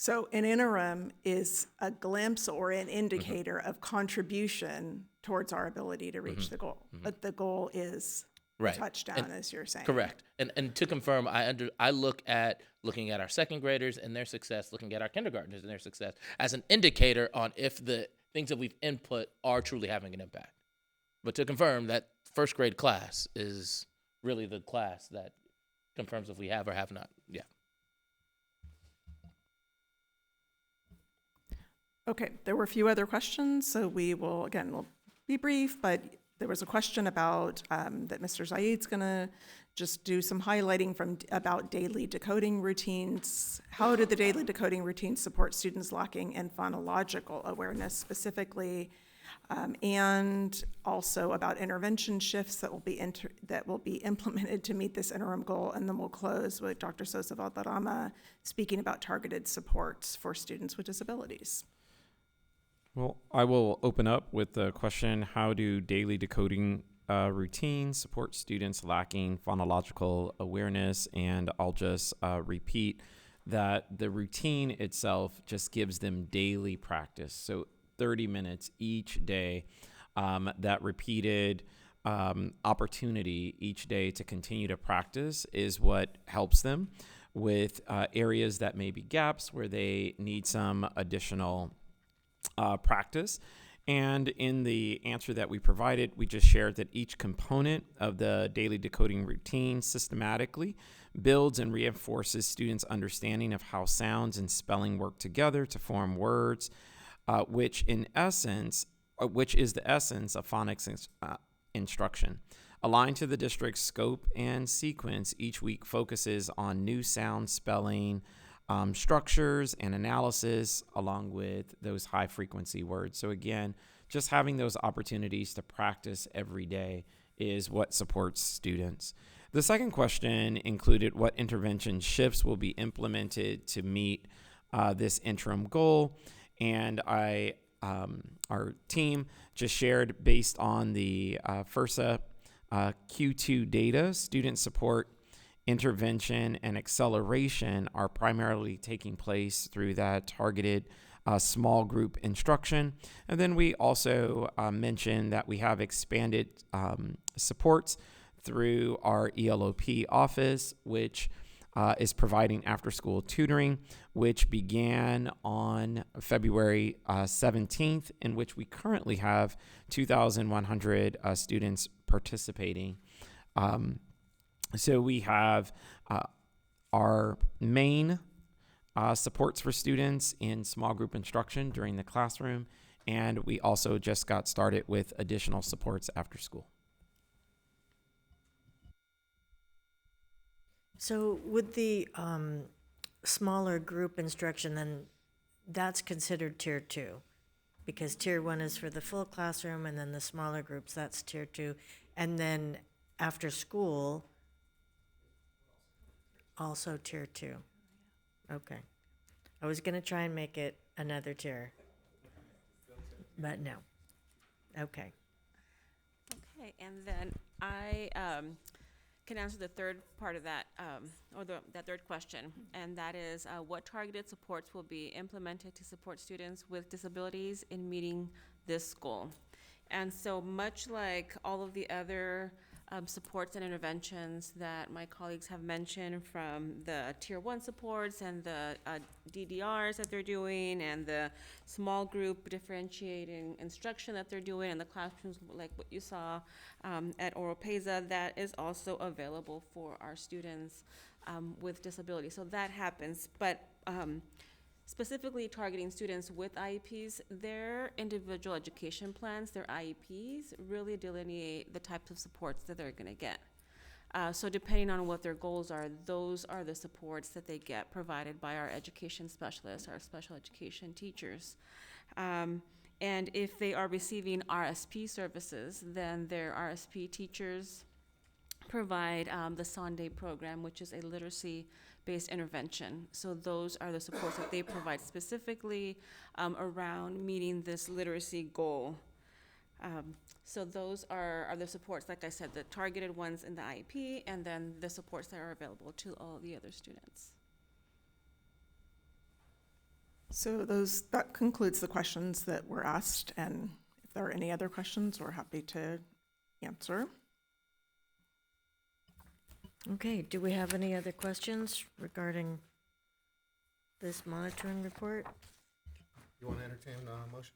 V: So an interim is a glimpse or an indicator of contribution towards our ability to reach the goal. But the goal is
D: Right.
V: touchdown,
D: And-
V: as you're saying.
D: Correct. And to confirm, I look at looking at our second graders and their success, looking at our kindergartners and their success as an indicator on if the things that we've input are truly having an impact. But to confirm, that first grade class is really the class that confirms if we have or have not. Yeah.
V: Okay, there were a few other questions, so we'll be brief, but there was a question about that Mr. Zaid's gonna just do some highlighting about daily decoding routines. How do the daily decoding routines support students lacking in phonological awareness specifically? And also about intervention shifts that will be implemented to meet this interim goal. And then we'll close with Dr. Sosa Valderrama speaking about targeted supports for students with disabilities.
I: Well, I will open up with the question, how do daily decoding routines support students lacking phonological awareness? And I'll just repeat that the routine itself just gives them daily practice. So 30 minutes each day, that repeated opportunity each day to continue to practice is what helps them with areas that may be gaps where they need some additional practice. And in the answer that we provided, we just shared that each component of the daily decoding routine systematically builds and reinforces students' understanding of how sounds and spelling work together to form words, which is the essence of phonics instruction. Aligned to the district's scope and sequence, each week focuses on new sound spelling, structures and analysis, along with those high frequency words. So again, just having those opportunities to practice every day is what supports students. The second question included what intervention shifts will be implemented to meet this interim goal. And our team just shared, based on the FIRSA Q2 data, student support, intervention, and acceleration are primarily taking place through that targeted small group instruction. And then we also mentioned that we have expanded supports through our ELOP office, which is providing after-school tutoring, which began on February 17th, in which we currently have 2,100 students participating. So we have our main supports for students in small group instruction during the classroom, and we also just got started with additional supports after school.
A: So with the smaller group instruction, then that's considered tier 2, because tier 1 is for the full classroom, and then the smaller groups, that's tier 2. And then after school, also tier 2. Okay. I was gonna try and make it another tier, but no. Okay.
K: Okay, and then I can answer the third part of that, that third question, and that is what targeted supports will be implemented to support students with disabilities in meeting this goal. And so much like all of the other supports and interventions that my colleagues have mentioned, from the tier 1 supports and the DDRs that they're doing, and the small group differentiating instruction that they're doing in the classrooms, like what you saw at Oropesa, that is also available for our students with disabilities. So that happens, but specifically targeting students with IEPs, their individual education plans, their IEPs, really delineate the types of supports that they're gonna get. So depending on what their goals are, those are the supports that they get provided by our education specialists, our special education teachers. And if they are receiving RSP services, then their RSP teachers provide the Sunday program, which is a literacy-based intervention. So those are the supports that they provide specifically around meeting this literacy goal. So those are the supports, like I said, the targeted ones in the IEP, and then the supports that are available to all the other students.
V: So that concludes the questions that were asked, and if there are any other questions, we're happy to answer.
A: Okay, do we have any other questions regarding this monitoring report?
F: You want to entertain a motion?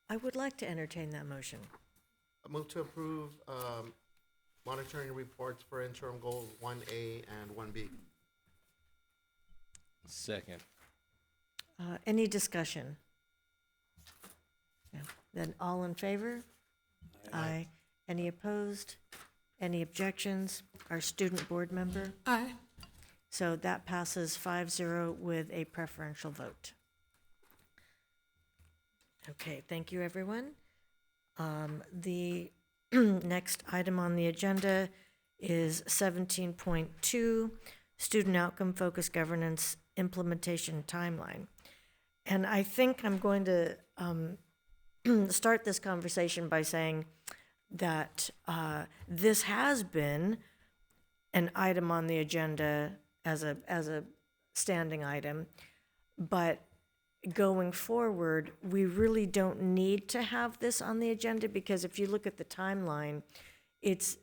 A: I would like to entertain that motion.
F: I move to approve monitoring reports for interim goals 1A and 1B.
D: Second.
A: Any discussion? Yeah. Then all in favor? Aye. Any opposed? Any objections? Our student board member?
J: Aye.
A: So that passes 5-0 with a preferential vote. Okay, thank you, everyone. The next item on the agenda is 17.2, Student Outcome Focused Governance Implementation Timeline. And I think I'm going to start this conversation by saying that this has been an item on the agenda as a standing item, but going forward, we really don't need to have this on the agenda, because if you look at the timeline, if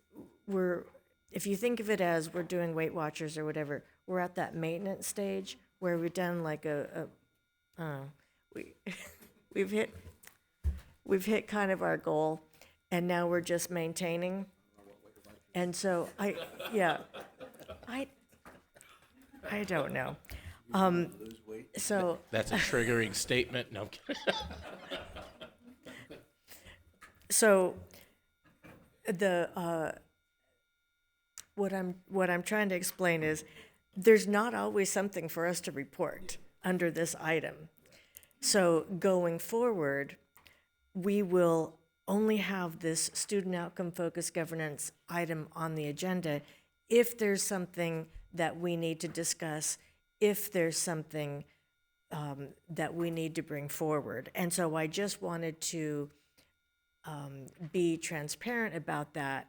A: you think of it as we're doing Weight Watchers or whatever, we're at that maintenance stage where we've done like we've hit kind of our goal, and now we're just maintaining. And so I don't know. So
D: That's a triggering statement. No, I'm kidding.
A: So what I'm trying to explain is there's not always something for us to report under this item. So going forward, we will only have this student outcome focused governance item on the agenda if there's something that we need to discuss, if there's something that we need to bring forward. And so I just wanted to be transparent about that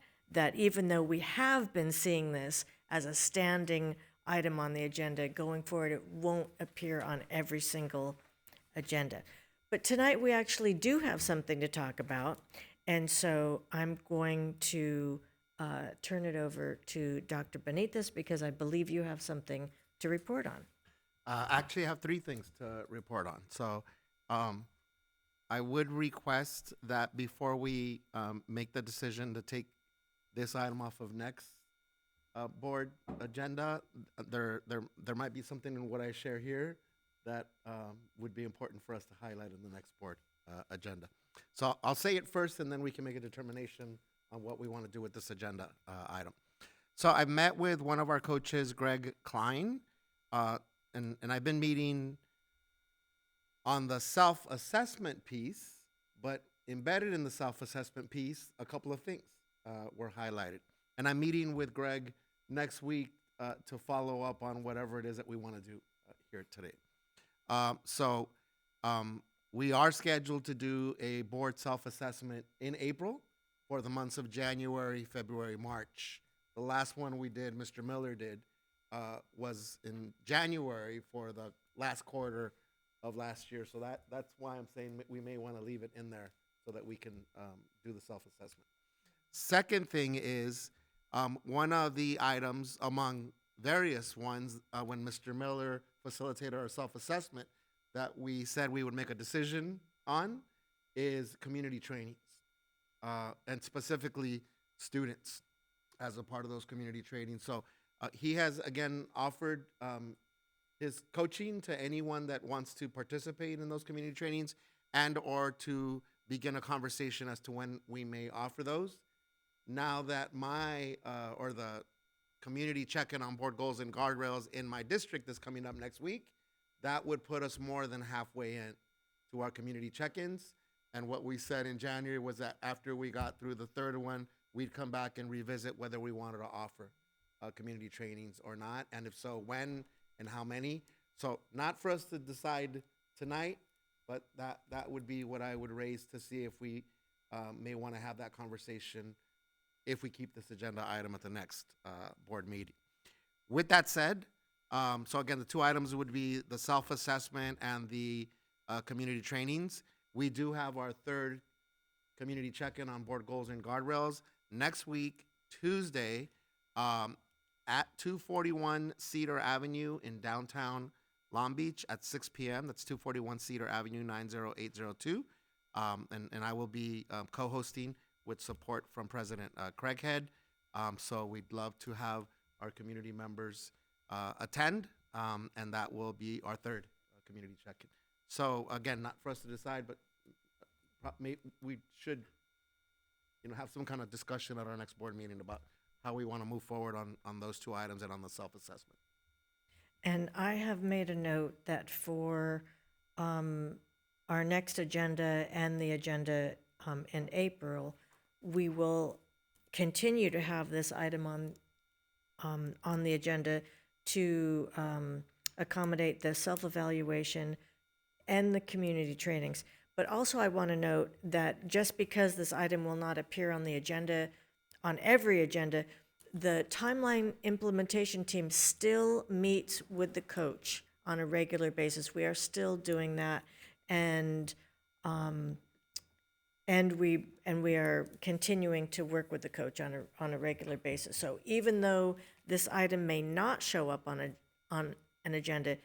A: even though we have been seeing this as a standing item on the agenda, going forward, it won't appear on every single agenda. But tonight we actually do have something to talk about, and so I'm going to turn it over to Dr. Benitez, because I believe you have something to report on.
F: Actually, I have 3 things to report on. So I would request that before we make the decision to take this item off of next board agenda, there might be something in what I share here that would be important for us to highlight in the next board agenda. So I'll say it first, and then we can make a determination on what we want to do with this agenda item. So I met with one of our coaches, Greg Klein, and I've been meeting on the self-assessment piece, but embedded in the self-assessment piece, a couple of things were highlighted. And I'm meeting with Greg next week to follow up on whatever it is that we want to do here today. We are scheduled to do a board self-assessment in April for the months of January, February, March. The last one we did, Mr. Miller did, was in January for the last quarter of last year. So that's why I'm saying we may want to leave it in there so that we can do the self-assessment. Second thing is, one of the items among various ones when Mr. Miller facilitated our self-assessment that we said we would make a decision on is community trainings, and specifically students as a part of those community trainings. So he has, again, offered his coaching to anyone that wants to participate in those community trainings and or to begin a conversation as to when we may offer those. Now that my or the community check-in on board goals and guardrails in my district is coming up next week, that would put us more than halfway in to our community check-ins. And what we said in January was that after we got through the third one, we'd come back and revisit whether we wanted to offer community trainings or not, and if so, when and how many. So not for us to decide tonight, but that would be what I would raise to see if we may want to have that conversation if we keep this agenda item at the next board meeting. With that said, so again, the two items would be the self-assessment and the community trainings. We do have our third community check-in on board goals and guardrails next week, Tuesday, at 241 Cedar Avenue in downtown Long Beach at 6 p.m. That's 241 Cedar Avenue, 90802. And I will be co-hosting with support from President Craighead. So we'd love to have our community members attend, and that will be our third community check-in. So again, not for us to decide, but we should have some kind of discussion at our next board meeting about how we want to move forward on those two items and on the self-assessment.
A: And I have made a note that for our next agenda and the agenda in April, we will continue to have this item on the agenda to accommodate the self-evaluation and the community trainings. But also I want to note that just because this item will not appear on the agenda, on every agenda, the timeline implementation team still meets with the coach on a regular basis. We are still doing that, and we are continuing to work with the coach on a regular basis. So even though this item may not show up on an agenda,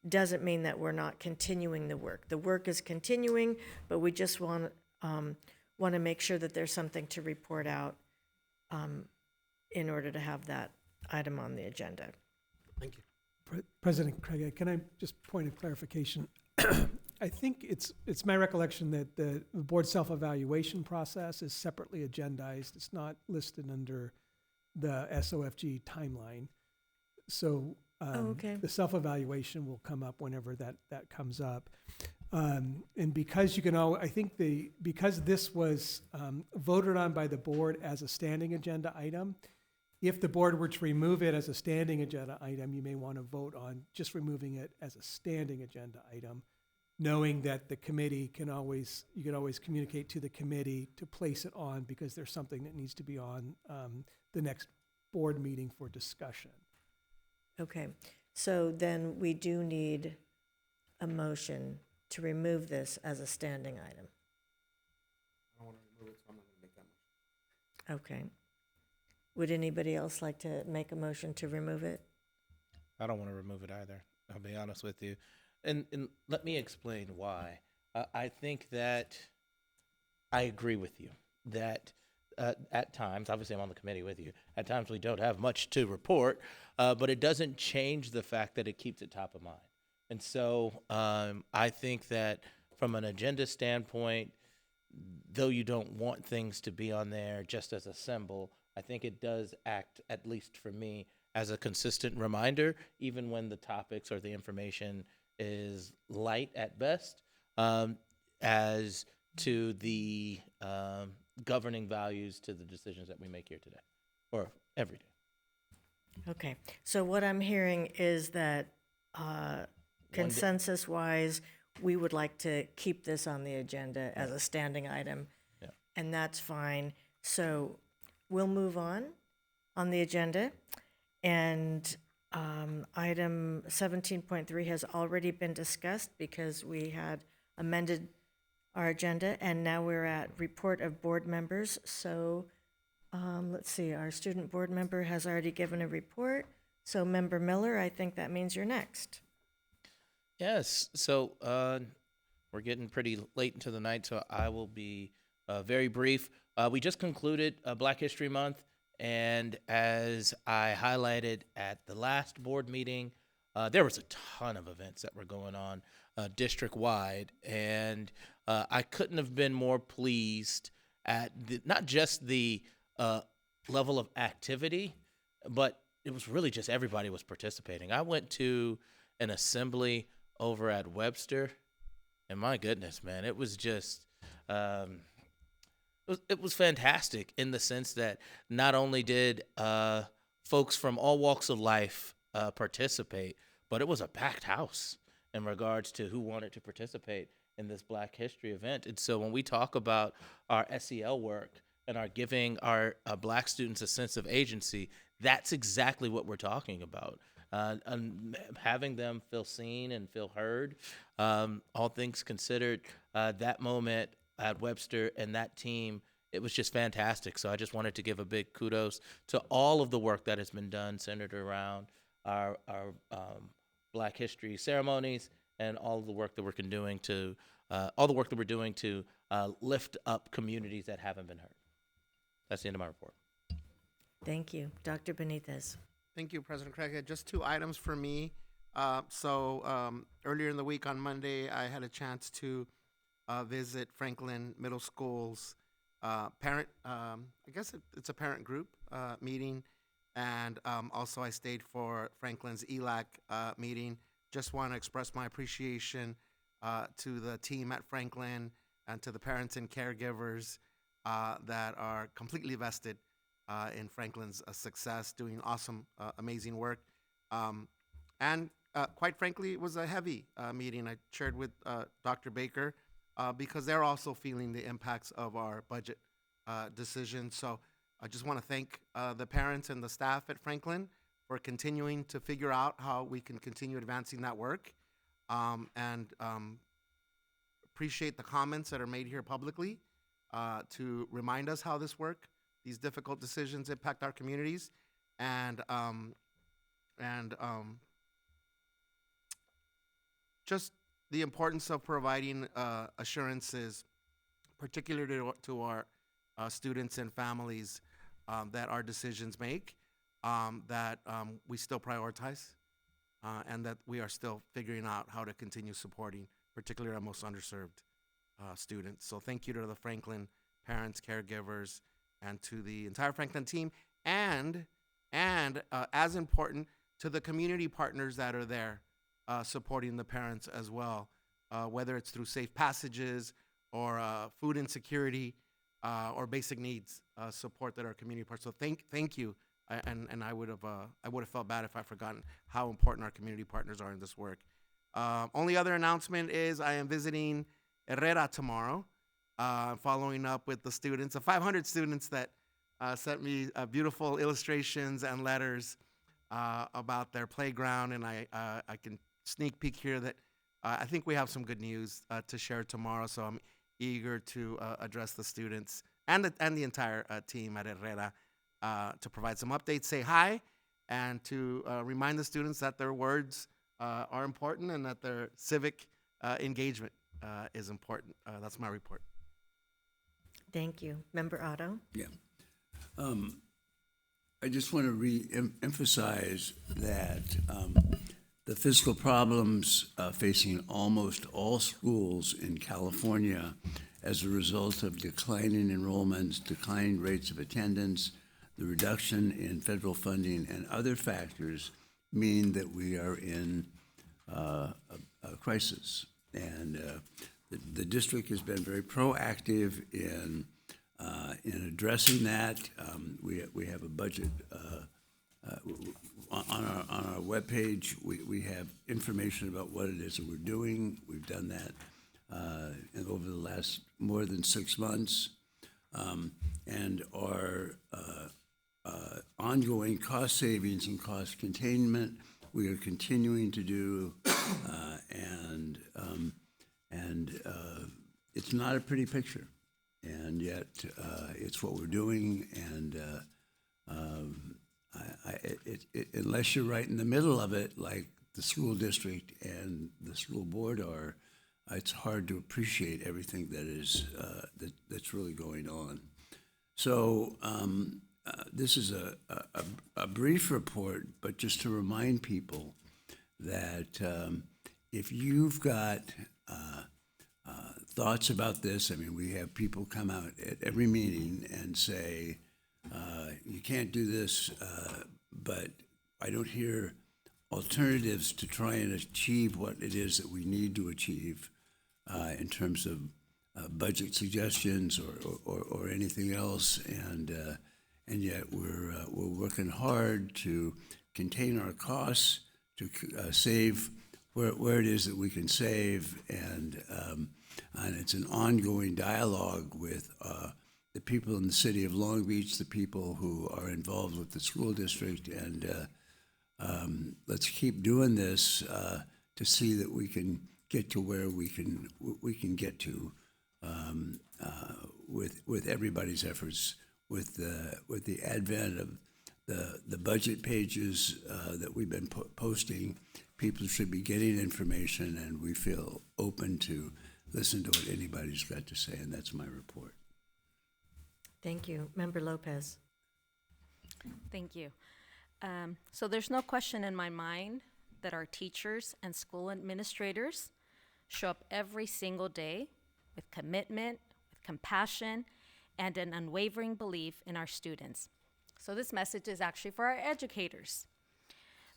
A: doesn't mean that we're not continuing the work. The work is continuing, but we just want to make sure that there's something to report out in order to have that item on the agenda.
F: Thank you.
G: President Craig, can I just point of clarification? I think it's my recollection that the board self-evaluation process is separately agendized. It's not listed under the SOFG timeline. So
A: okay.
G: The self-evaluation will come up whenever that comes up. And because because this was voted on by the board as a standing agenda item, if the board were to remove it as a standing agenda item, you may want to vote on just removing it as a standing agenda item, knowing that the committee you can always communicate to the committee to place it on because there's something that needs to be on the next board meeting for discussion.
A: Okay, so then we do need a motion to remove this as a standing item.
F: I don't want to remove it, so I'm not going to make that motion.
A: Okay. Would anybody else like to make a motion to remove it?
D: I don't want to remove it either. I'll be honest with you. And let me explain why. I think that I agree with you that at times, obviously I'm on the committee with you, at times we don't have much to report, but it doesn't change the fact that it keeps it top of mind. And so I think that from an agenda standpoint, though you don't want things to be on there just as a symbol, I think it does act, at least for me, as a consistent reminder, even when the topics or the information is light at best, as to the governing values to the decisions that we make here today or every day.
A: Okay, so what I'm hearing is that consensus-wise, we would like to keep this on the agenda as a standing item,
D: Yeah.
A: and that's fine. So we'll move on the agenda, and item 17.3 has already been discussed because we had amended our agenda, and now we're at report of board members. So let's see, our student board member has already given a report. So Member Miller, I think that means you're next.
D: Yes, so we're getting pretty late into the night, so I will be very brief. We just concluded Black History Month, and as I highlighted at the last board meeting, there was a ton of events that were going on district-wide, and I couldn't have been more pleased at not just the level of activity, but it was really just everybody was participating. I went to an assembly over at Webster, and my goodness, man, it was just it was fantastic in the sense that not only did folks from all walks of life participate, but it was a packed house in regards to who wanted to participate in this Black History event. And so when we talk about our SEL work and our giving our Black students a sense of agency, that's exactly what we're talking about. And having them feel seen and feel heard, all things considered, that moment at Webster and that team, it was just fantastic. So I just wanted to give a big kudos to all of the work that has been done centered around our Black History ceremonies and all of the work that we're doing to lift up communities that haven't been heard. That's the end of my report.
A: Thank you. Dr. Benitez.
F: Thank you, President Craig. Just 2 items for me. Earlier in the week on Monday, I had a chance to visit Franklin Middle School's parent, I guess it's a parent group meeting. And also I stayed for Franklin's ELAC meeting. Just want to express my appreciation to the team at Franklin and to the parents and caregivers that are completely vested in Franklin's success, doing awesome, amazing work. And quite frankly, it was a heavy meeting. I shared with Dr. Baker because they're also feeling the impacts of our budget decisions. So I just want to thank the parents and the staff at Franklin for continuing to figure out how we can continue advancing that work, and appreciate the comments that are made here publicly to remind us how this work, these difficult decisions impact our communities, and just the importance of providing assurances, particularly to our students and families that our decisions make, that we still prioritize, and that we are still figuring out how to continue supporting, particularly our most underserved students. So thank you to the Franklin parents, caregivers, and to the entire Franklin team, and as important, to the community partners that are there supporting the parents as well, whether it's through safe passages or food insecurity or basic needs support that our community partners. So thank you, and I would have felt bad if I'd forgotten how important our community partners are in this work. Only other announcement is I am visiting Herrera tomorrow, following up with the students, the 500 students that sent me beautiful illustrations and letters about their playground, and I can sneak peek here that I think we have some good news to share tomorrow. So I'm eager to address the students and the entire team at Herrera to provide some updates, say hi, and to remind the students that their words are important and that their civic engagement is important. That's my report.
A: Thank you. Member Otto?
H: Yeah. I just want to re-emphasize that the fiscal problems facing almost all schools in California as a result of declining enrollments, declining rates of attendance, the reduction in federal funding and other factors mean that we are in a crisis. And the district has been very proactive in addressing that. We have a budget on our webpage. We have information about what it is that we're doing. We've done that over the last more than 6 months. And our ongoing cost savings and cost containment, we are continuing to do, and it's not a pretty picture, and yet it's what we're doing, and unless you're right in the middle of it, like the school district and the school board are, it's hard to appreciate everything that is that's really going on. So this is a brief report, but just to remind people that if you've got thoughts about this, I mean, we have people come out at every meeting and say, you can't do this, but I don't hear alternatives to try and achieve what it is that we need to achieve in terms of budget suggestions or anything else, and yet we're working hard to contain our costs, to save where it is that we can save, and it's an ongoing dialogue with the people in the city of Long Beach, the people who are involved with the school district, and let's keep doing this to see that we can get to where we can get to with everybody's efforts, with the advent of the budget pages that we've been posting. People should be getting information, and we feel open to listen to what anybody's got to say, and that's my report.
A: Thank you. Member Lopez.
E: Thank you. So there's no question in my mind that our teachers and school administrators show up every single day with commitment, with compassion, and an unwavering belief in our students. So this message is actually for our educators.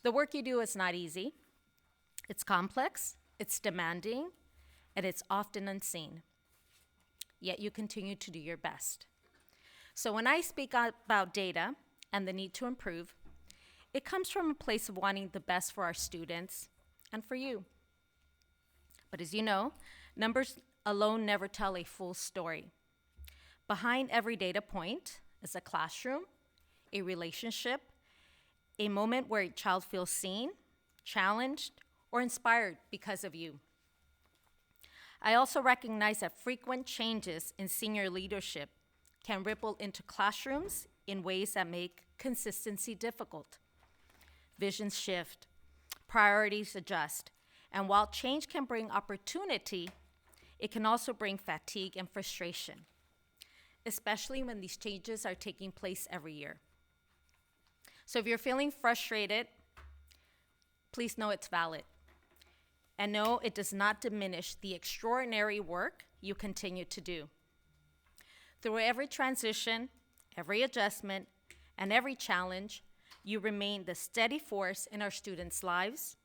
E: The work you do is not easy. It's complex, it's demanding, and it's often unseen. Yet you continue to do your best. So when I speak about data and the need to improve, it comes from a place of wanting the best for our students and for you. But as you know, numbers alone never tell a full story. Behind every data point is a classroom, a relationship, a moment where a child feels seen, challenged, or inspired because of you. I also recognize that frequent changes in senior leadership can ripple into classrooms in ways that make consistency difficult. Visions shift, priorities adjust, and while change can bring opportunity, it can also bring fatigue and frustration, especially when these changes are taking place every year. So if you're feeling frustrated, please know it's valid. And know it does not diminish the extraordinary work you continue to do. Through every transition, every adjustment, and every challenge, you remain the steady force in our students' lives.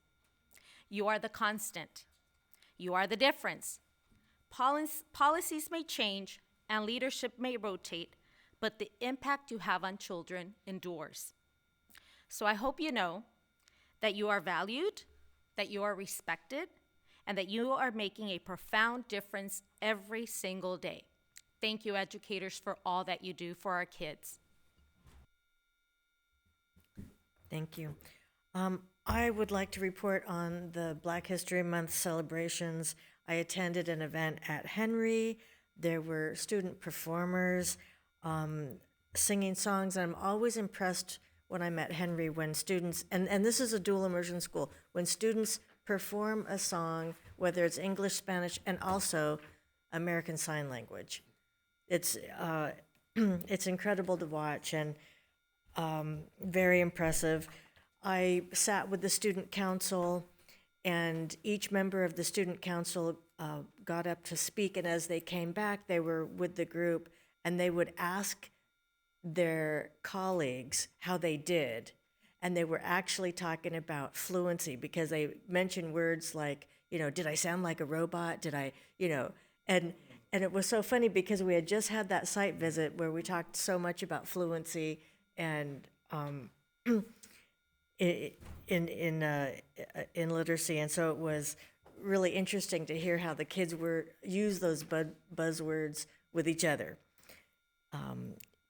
E: You are the constant. You are the difference. Policies may change and leadership may rotate, but the impact you have on children endures. So I hope you know that you are valued, that you are respected, and that you are making a profound difference every single day. Thank you, educators, for all that you do for our kids.
A: Thank you. I would like to report on the Black History Month celebrations. I attended an event at Henry. There were student performers singing songs. I'm always impressed when I'm at Henry when students, and this is a dual immersion school, when students perform a song, whether it's English, Spanish, and also American Sign Language. It's incredible to watch and very impressive. I sat with the student council, and each member of the student council got up to speak, and as they came back, they were with the group, and they would ask their colleagues how they did, and they were actually talking about fluency because they mentioned words like, did I sound like a robot? Did I, and it was so funny because we had just had that site visit where we talked so much about fluency and in literacy, and so it was really interesting to hear how the kids use those buzzwords with each other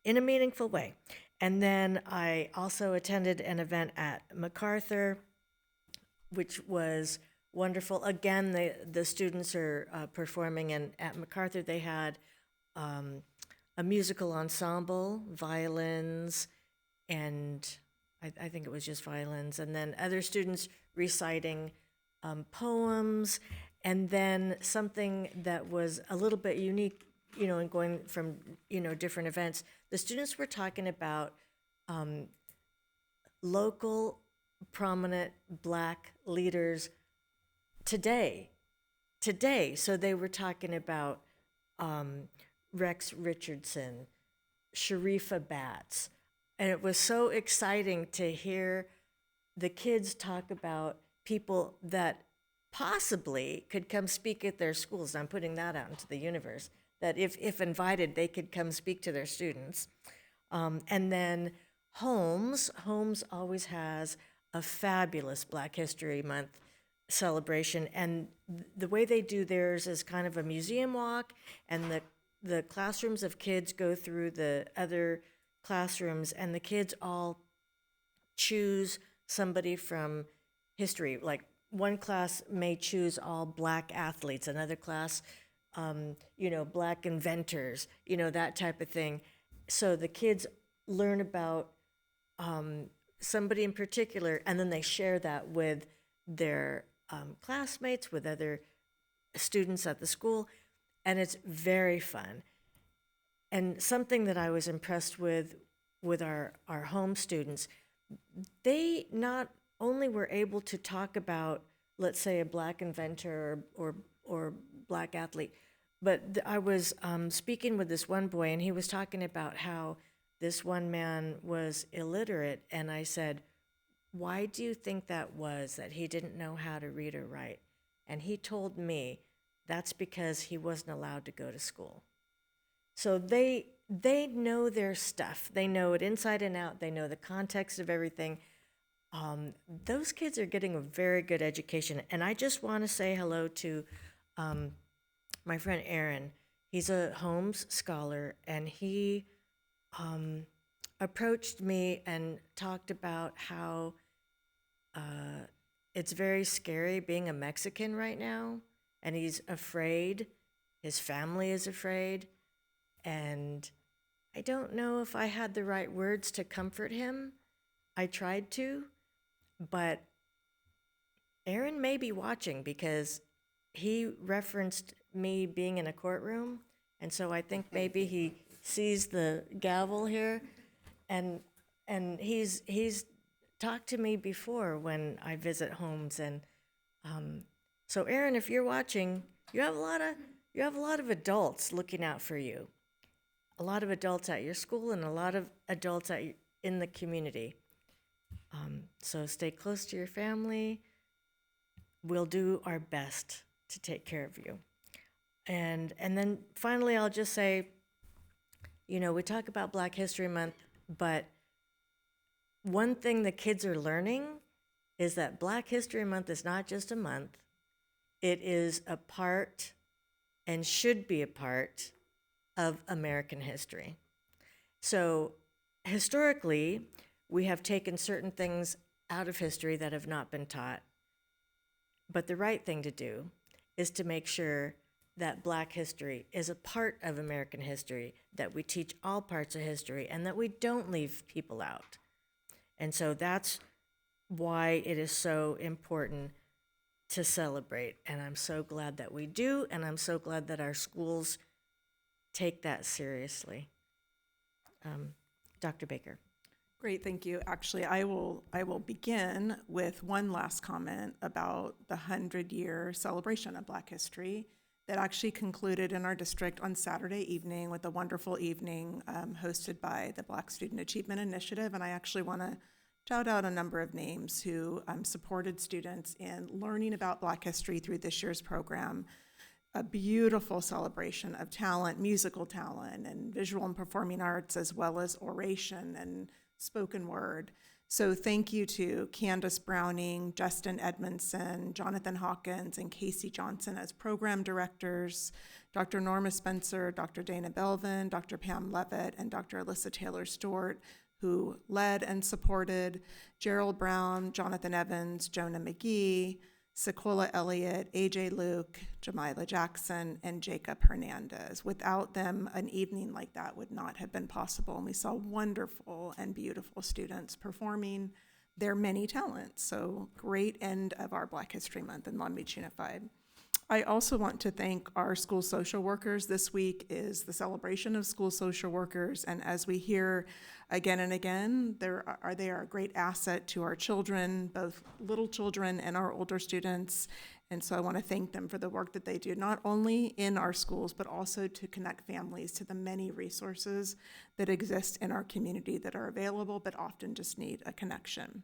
A: in a meaningful way. And then I also attended an event at MacArthur, which was wonderful. Again, the students are performing, and at MacArthur they had a musical ensemble, violins, and I think it was just violins, and then other students reciting poems, and then something that was a little bit unique, in going from, different events. The students were talking about local prominent Black leaders today. So they were talking about Rex Richardson, Sharifa Batts, and it was so exciting to hear the kids talk about people that possibly could come speak at their schools. I'm putting that out into the universe, that if invited, they could come speak to their students. And then Holmes always has a fabulous Black History Month celebration, and the way they do theirs is kind of a museum walk, and the classrooms of kids go through the other classrooms, and the kids all choose somebody from history. Like one class may choose all Black athletes, another class, Black inventors, that type of thing. So the kids learn about somebody in particular, and then they share that with their classmates, with other students at the school, and it's very fun. And something that I was impressed with our home students, they not only were able to talk about, let's say, a Black inventor or Black athlete, but I was speaking with this one boy, and he was talking about how this one man was illiterate, and I said, why do you think that was, that he didn't know how to read or write? And he told me that's because he wasn't allowed to go to school. So they know their stuff. They know it inside and out. They know the context of everything. Those kids are getting a very good education. And I just want to say hello to my friend Aaron. He's a Holmes scholar, and he approached me and talked about how it's very scary being a Mexican right now, and he's afraid. His family is afraid. And I don't know if I had the right words to comfort him. I tried to, but Aaron may be watching because he referenced me being in a courtroom, and so I think maybe he sees the gavel here, and he's talked to me before when I visit homes, and so Aaron, if you're watching, you have a lot of adults looking out for you. A lot of adults at your school and a lot of adults in the community. So stay close to your family. We'll do our best to take care of you. And then finally, I'll just say, we talk about Black History Month, but one thing the kids are learning is that Black History Month is not just a month. It is a part, and should be a part, of American history. So historically, we have taken certain things out of history that have not been taught. But the right thing to do is to make sure that Black history is a part of American history, that we teach all parts of history, and that we don't leave people out. And so that's why it is so important to celebrate. And I'm so glad that we do, and I'm so glad that our schools take that seriously. Dr. Baker.
V: Great, thank you. Actually, I will begin with one last comment about the 100-year celebration of Black history. that actually concluded in our district on Saturday evening with a wonderful evening hosted by the Black Student Achievement Initiative. And I actually want to shout out a number of names who supported students in learning about Black history through this year's program. A beautiful celebration of talent, musical talent, and visual and performing arts, as well as oration and spoken word. So thank you to Candace Browning, Justin Edmondson, Jonathan Hawkins, and Casey Johnson as program directors, Dr. Norma Spencer, Dr. Dana Belvin, Dr. Pam Levitt, and Dr. Alyssa Taylor-Stewart, who led and supported Gerald Brown, Jonathan Evans, Jonah McGee, Sequoia Elliott, AJ Luke, Jamila Jackson, and Jacob Hernandez. Without them, an evening like that would not have been possible. And we saw wonderful and beautiful students performing their many talents. So great end of our Black History Month in Long Beach Unified. I also want to thank our school social workers. This week is the celebration of school social workers, and as we hear again and again, they are a great asset to our children, both little children and our older students. And so I want to thank them for the work that they do, not only in our schools, but also to connect families to the many resources that exist in our community that are available, but often just need a connection.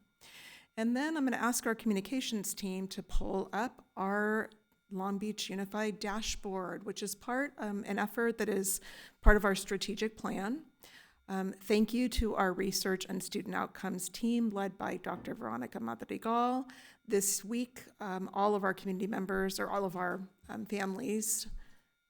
V: And then I'm going to ask our communications team to pull up our Long Beach Unified Dashboard, which is an effort that is part of our strategic plan. Thank you to our research and student outcomes team led by Dr. Veronica Madrigal. This week, all of our community members or all of our families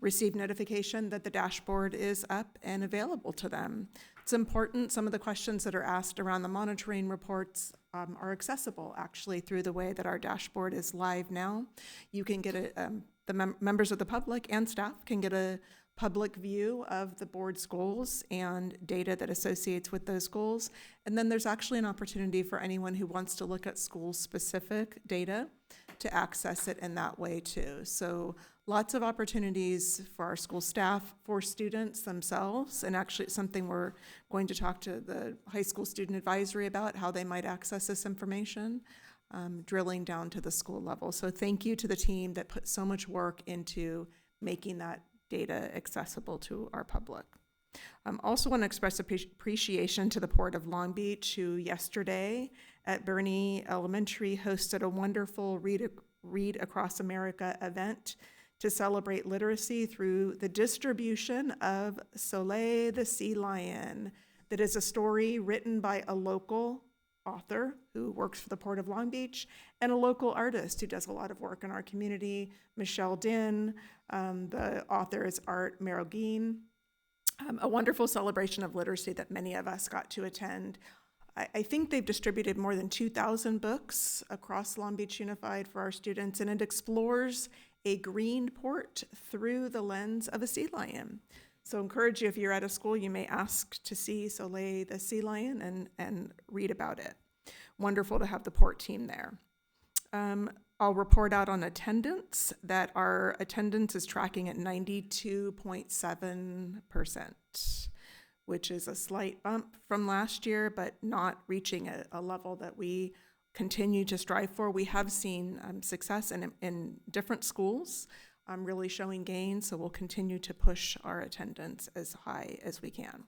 V: received notification that the dashboard is up and available to them. It's important. Some of the questions that are asked around the monitoring reports are accessible actually through the way that our dashboard is live now. You can get members of the public and staff can get a public view of the board's goals and data that associates with those goals. And then there's actually an opportunity for anyone who wants to look at school-specific data to access it in that way too. So lots of opportunities for our school staff, for students themselves, and actually it's something we're going to talk to the high school student advisory about, how they might access this information, drilling down to the school level. So thank you to the team that put so much work into making that data accessible to our public. Also want to express appreciation to the Port of Long Beach, who yesterday at Bernie Elementary hosted a wonderful Read Across America event to celebrate literacy through the distribution of Soleil the Sea Lion. That is a story written by a local author who works for the Port of Long Beach and a local artist who does a lot of work in our community, Michelle Din. The author is Art Marogine. A wonderful celebration of literacy that many of us got to attend. I think they've distributed more than 2,000 books across Long Beach Unified for our students, and it explores a green port through the lens of a sea lion. So encourage you, if you're at a school, you may ask to see Soleil the Sea Lion and read about it. Wonderful to have the port team there. I'll report out on attendance that our attendance is tracking at 92.7%, which is a slight bump from last year, but not reaching a level that we continue to strive for. We have seen success in different schools, really showing gains, so we'll continue to push our attendance as high as we can.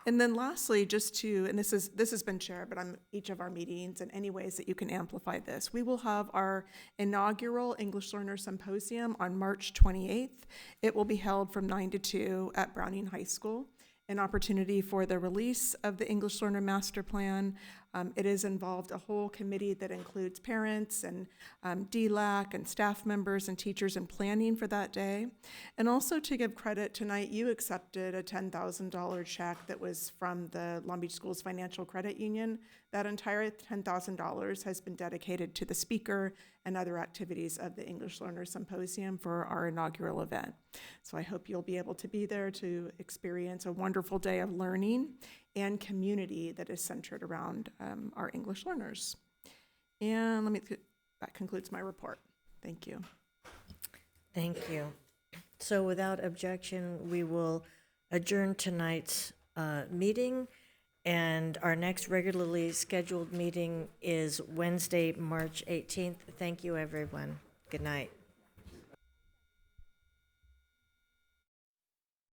V: And then lastly, and this has been shared, but on each of our meetings and any ways that you can amplify this, we will have our inaugural English Learner Symposium on March 28th. It will be held from 9 to 2 at Browning High School, an opportunity for the release of the English Learner Master Plan. It has involved a whole committee that includes parents and DLAC and staff members and teachers in planning for that day. And also to give credit, tonight you accepted a $10,000 check that was from the Long Beach Schools Financial Credit Union. That entire $10,000 has been dedicated to the speaker and other activities of the English Learner Symposium for our inaugural event. So I hope you'll be able to be there to experience a wonderful day of learning and community that is centered around our English learners. And that concludes my report. Thank you.
A: Thank you. So without objection, we will adjourn tonight's meeting, and our next regularly scheduled meeting is Wednesday, March 18th. Thank you, everyone. Good night.